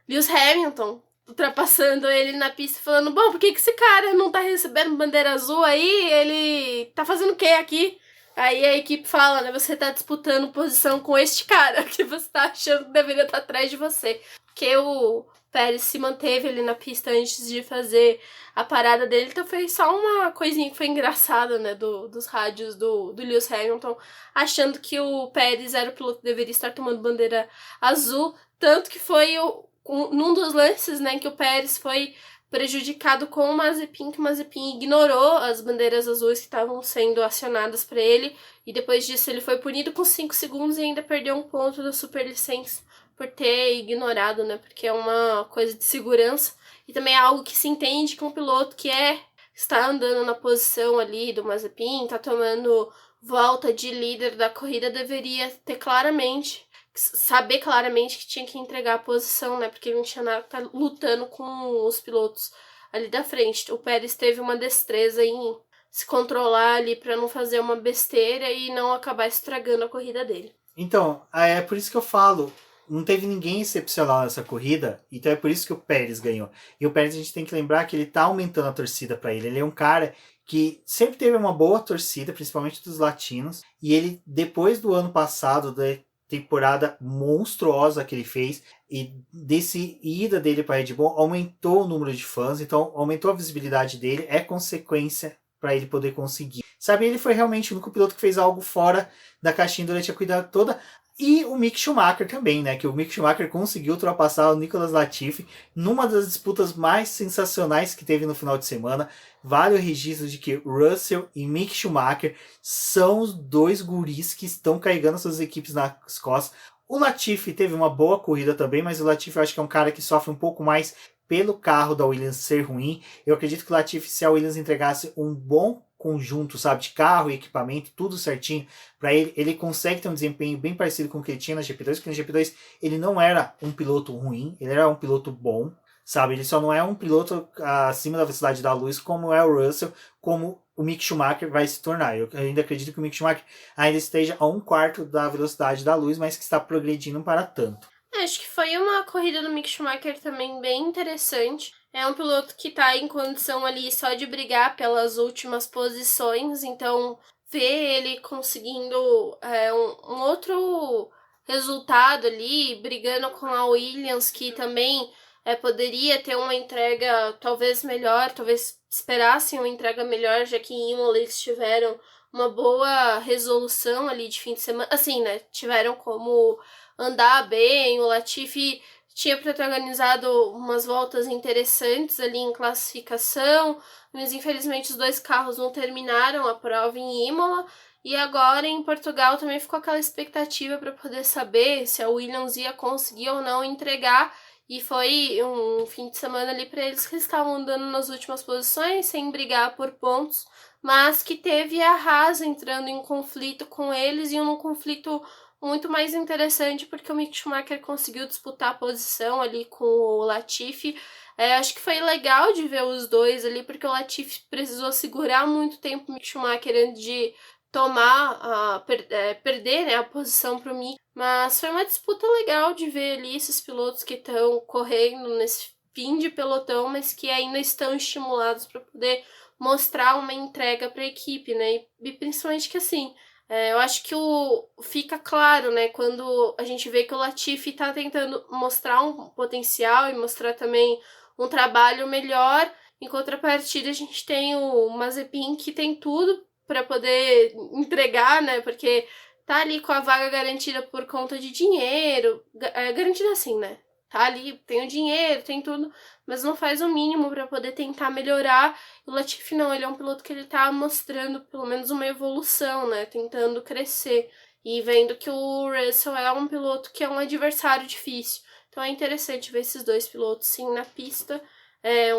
Lewis Hamilton ultrapassando ele na pista, falando, bom, por que esse cara não tá recebendo bandeira azul aí? Ele tá fazendo o que aqui? Aí a equipe fala, né, você tá disputando posição com este cara, que você tá achando que deveria estar atrás de você. Porque o Pérez se manteve ali na pista antes de fazer a parada dele, então foi só uma coisinha que foi engraçada, né, dos rádios do Lewis Hamilton, achando que o Pérez era o piloto que deveria estar tomando bandeira azul, tanto que foi num dos lances, né, que o Pérez foi prejudicado com o Mazepin, que o Mazepin ignorou as bandeiras azuis que estavam sendo acionadas para ele, e depois disso ele foi punido com 5 segundos e ainda perdeu um ponto da superlicença por ter ignorado, né, porque é uma coisa de segurança, e também é algo que se entende que um piloto que está andando na posição ali do Mazepin, está tomando volta de líder da corrida, deveria ter saber claramente que tinha que entregar a posição, né? Porque ele não tinha nada que tá lutando com os pilotos ali da frente. O Pérez teve uma destreza em se controlar ali para não fazer uma besteira e não acabar estragando a corrida dele. Então, é por isso que eu falo, não teve ninguém excepcional nessa corrida, então é por isso que o Pérez ganhou. E o Pérez, a gente tem que lembrar que ele tá aumentando a torcida para ele. Ele é um cara que sempre teve uma boa torcida, principalmente dos latinos, e ele, depois do ano passado, da temporada monstruosa que ele fez, e desse ida dele para Red Bull, aumentou o número de fãs, então aumentou a visibilidade dele, é consequência para ele poder conseguir. Sabe, ele foi realmente o único piloto que fez algo fora da caixinha durante a corrida toda. E o Mick Schumacher também, né? Que o Mick Schumacher conseguiu ultrapassar o Nicolas Latifi numa das disputas mais sensacionais que teve no final de semana. Vale o registro de que Russell e Mick Schumacher são os dois guris que estão carregando suas equipes nas costas. O Latifi teve uma boa corrida também, mas o Latifi eu acho que é um cara que sofre um pouco mais pelo carro da Williams ser ruim. Eu acredito que o Latifi, se a Williams entregasse um bom conjunto, sabe, de carro e equipamento, tudo certinho, para ele consegue ter um desempenho bem parecido com o que ele tinha na GP2, porque na GP2 ele não era um piloto ruim, ele era um piloto bom, sabe, ele só não é um piloto acima da velocidade da luz, como é o Russell, como o Mick Schumacher vai se tornar. Eu ainda acredito que o Mick Schumacher ainda esteja a 1/4 da velocidade da luz, mas que está progredindo para tanto. Acho que foi uma corrida do Mick Schumacher também bem interessante. É um piloto que tá em condição ali só de brigar pelas últimas posições, então ver ele conseguindo um outro resultado ali, brigando com a Williams, que também poderia ter uma entrega talvez melhor, talvez esperassem uma entrega melhor, já que em Imola eles tiveram uma boa resolução ali de fim de semana, assim, né, tiveram como andar bem, o Latifi tinha protagonizado umas voltas interessantes ali em classificação, mas infelizmente os 2 carros não terminaram a prova em Imola, e agora em Portugal também ficou aquela expectativa para poder saber se a Williams ia conseguir ou não entregar, e foi um fim de semana ali para eles que estavam andando nas últimas posições, sem brigar por pontos, mas que teve a Haas entrando em conflito com eles, e um conflito muito mais interessante, porque o Mick Schumacher conseguiu disputar a posição ali com o Latifi. Acho que foi legal de ver os dois ali, porque o Latifi precisou segurar muito tempo o Mick Schumacher antes de perder, né, a posição para o Mick. Mas foi uma disputa legal de ver ali esses pilotos que estão correndo nesse fim de pelotão, mas que ainda estão estimulados para poder mostrar uma entrega para a equipe, né? E principalmente que assim, eu acho que fica claro, né, quando a gente vê que o Latifi está tentando mostrar um potencial e mostrar também um trabalho melhor. Em contrapartida, a gente tem o Mazepin, que tem tudo para poder entregar, né, porque tá ali com a vaga garantida por conta de dinheiro, garantida assim, né, tá ali, tem o dinheiro, tem tudo, mas não faz o mínimo para poder tentar melhorar. O Latifi não, ele é um piloto que ele tá mostrando pelo menos uma evolução, né, tentando crescer e vendo que o Russell é um piloto que é um adversário difícil. Então é interessante ver esses 2 pilotos sim na pista.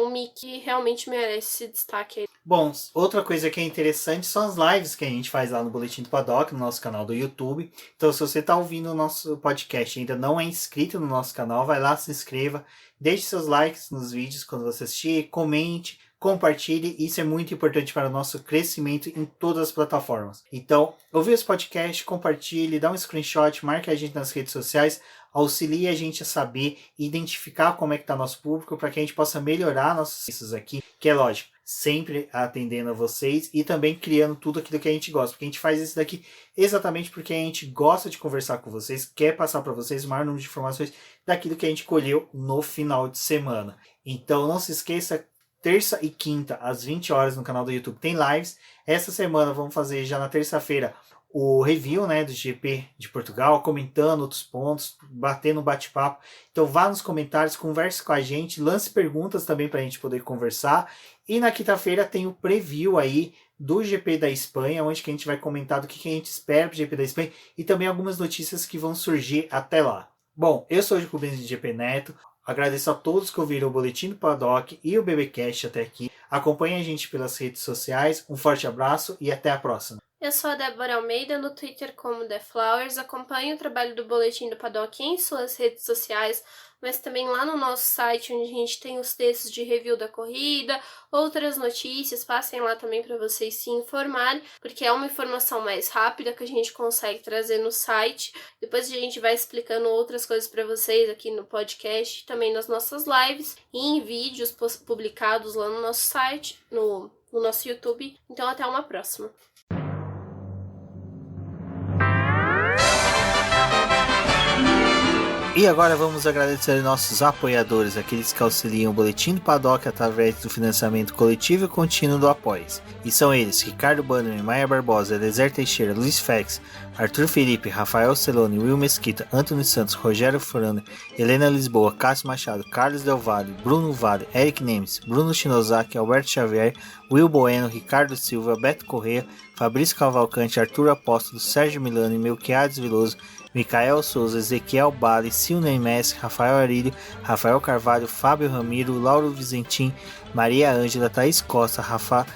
O Mick realmente merece esse destaque aí. Bom, outra coisa que é interessante são as lives que a gente faz lá no Boletim do Paddock, no nosso canal do YouTube. Então, se você está ouvindo o nosso podcast e ainda não é inscrito no nosso canal, vai lá, se inscreva, deixe seus likes nos vídeos quando você assistir, comente, compartilhe. Isso é muito importante para o nosso crescimento em todas as plataformas. Então, ouviu esse podcast, compartilhe, dá um screenshot, marque a gente nas redes sociais, auxilie a gente a saber identificar como é que está nosso público para que a gente possa melhorar nossos serviços aqui, que é lógico, sempre atendendo a vocês e também criando tudo aquilo que a gente gosta, porque a gente faz isso daqui exatamente porque a gente gosta de conversar com vocês, quer passar para vocês o maior número de informações daquilo que a gente colheu no final de semana. Então não se esqueça, terça e quinta às 20 horas no canal do YouTube tem lives. Essa semana vamos fazer já na terça-feira o review, né, do GP de Portugal, comentando outros pontos, batendo um bate-papo. Então vá nos comentários, converse com a gente, lance perguntas também para a gente poder conversar. E na quinta-feira tem o preview aí do GP da Espanha, onde que a gente vai comentar do que a gente espera para o GP da Espanha e também algumas notícias que vão surgir até lá. Bom, eu sou o Jacobino de GP Neto, agradeço a todos que ouviram o Boletim do Paddock e o BBcast até aqui. Acompanhe a gente pelas redes sociais, um forte abraço e até a próxima. Eu sou a Débora Almeida, no Twitter como The Flowers. Acompanhe o trabalho do Boletim do Paddock em suas redes sociais, mas também lá no nosso site, onde a gente tem os textos de review da corrida, outras notícias. Passem lá também para vocês se informarem, porque é uma informação mais rápida que a gente consegue trazer no site. Depois a gente vai explicando outras coisas para vocês aqui no podcast, também nas nossas lives e em vídeos publicados lá no nosso site, no nosso YouTube. Então até uma próxima. E agora vamos agradecer nossos apoiadores, aqueles que auxiliam o Boletim do Paddock através do financiamento coletivo e contínuo do Apoies. E são eles: Ricardo Bannerman, Maia Barbosa, Eliezer Teixeira, Luiz Fex, Arthur Felipe, Rafael Celone, Will Mesquita, Antônio Santos, Rogério Furano, Helena Lisboa, Cássio Machado, Carlos Del Valle, Bruno Vale, Eric Nemes, Bruno Shinozaki, Alberto Xavier, Will Bueno, Ricardo Silva, Beto Corrêa, Fabrício Cavalcante, Arthur Apóstolo, Sérgio Milano, Melquiades Veloso, Micael Souza, Ezequiel Bale, Silney Messi, Rafael Arilho, Rafael Carvalho, Fábio Ramiro, Lauro Vizentim, Maria Ângela, Thaís Costa, Rafael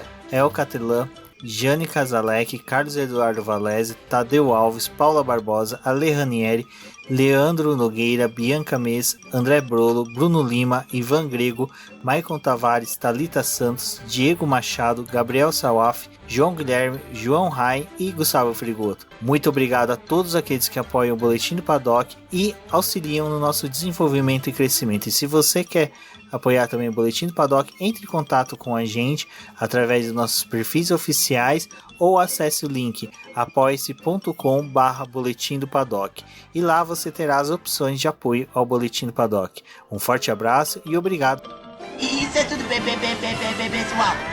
Catelã, Jane Casalec, Carlos Eduardo Valese, Tadeu Alves, Paula Barbosa, Ale Ranieri, Leandro Nogueira, Bianca Mês, André Brolo, Bruno Lima, Ivan Grego, Maicon Tavares, Thalita Santos, Diego Machado, Gabriel Sawaf, João Guilherme, João Rai e Gustavo Frigoto. Muito obrigado a todos aqueles que apoiam o Boletim do Paddock e auxiliam no nosso desenvolvimento e crescimento. E se você quer apoiar também o Boletim do Paddock, entre em contato com a gente através dos nossos perfis oficiais ou acesse o link apoia-se.com/Boletim do Paddock, e lá você terá as opções de apoio ao Boletim do Paddock. Um forte abraço e obrigado. Isso é tudo, pessoal.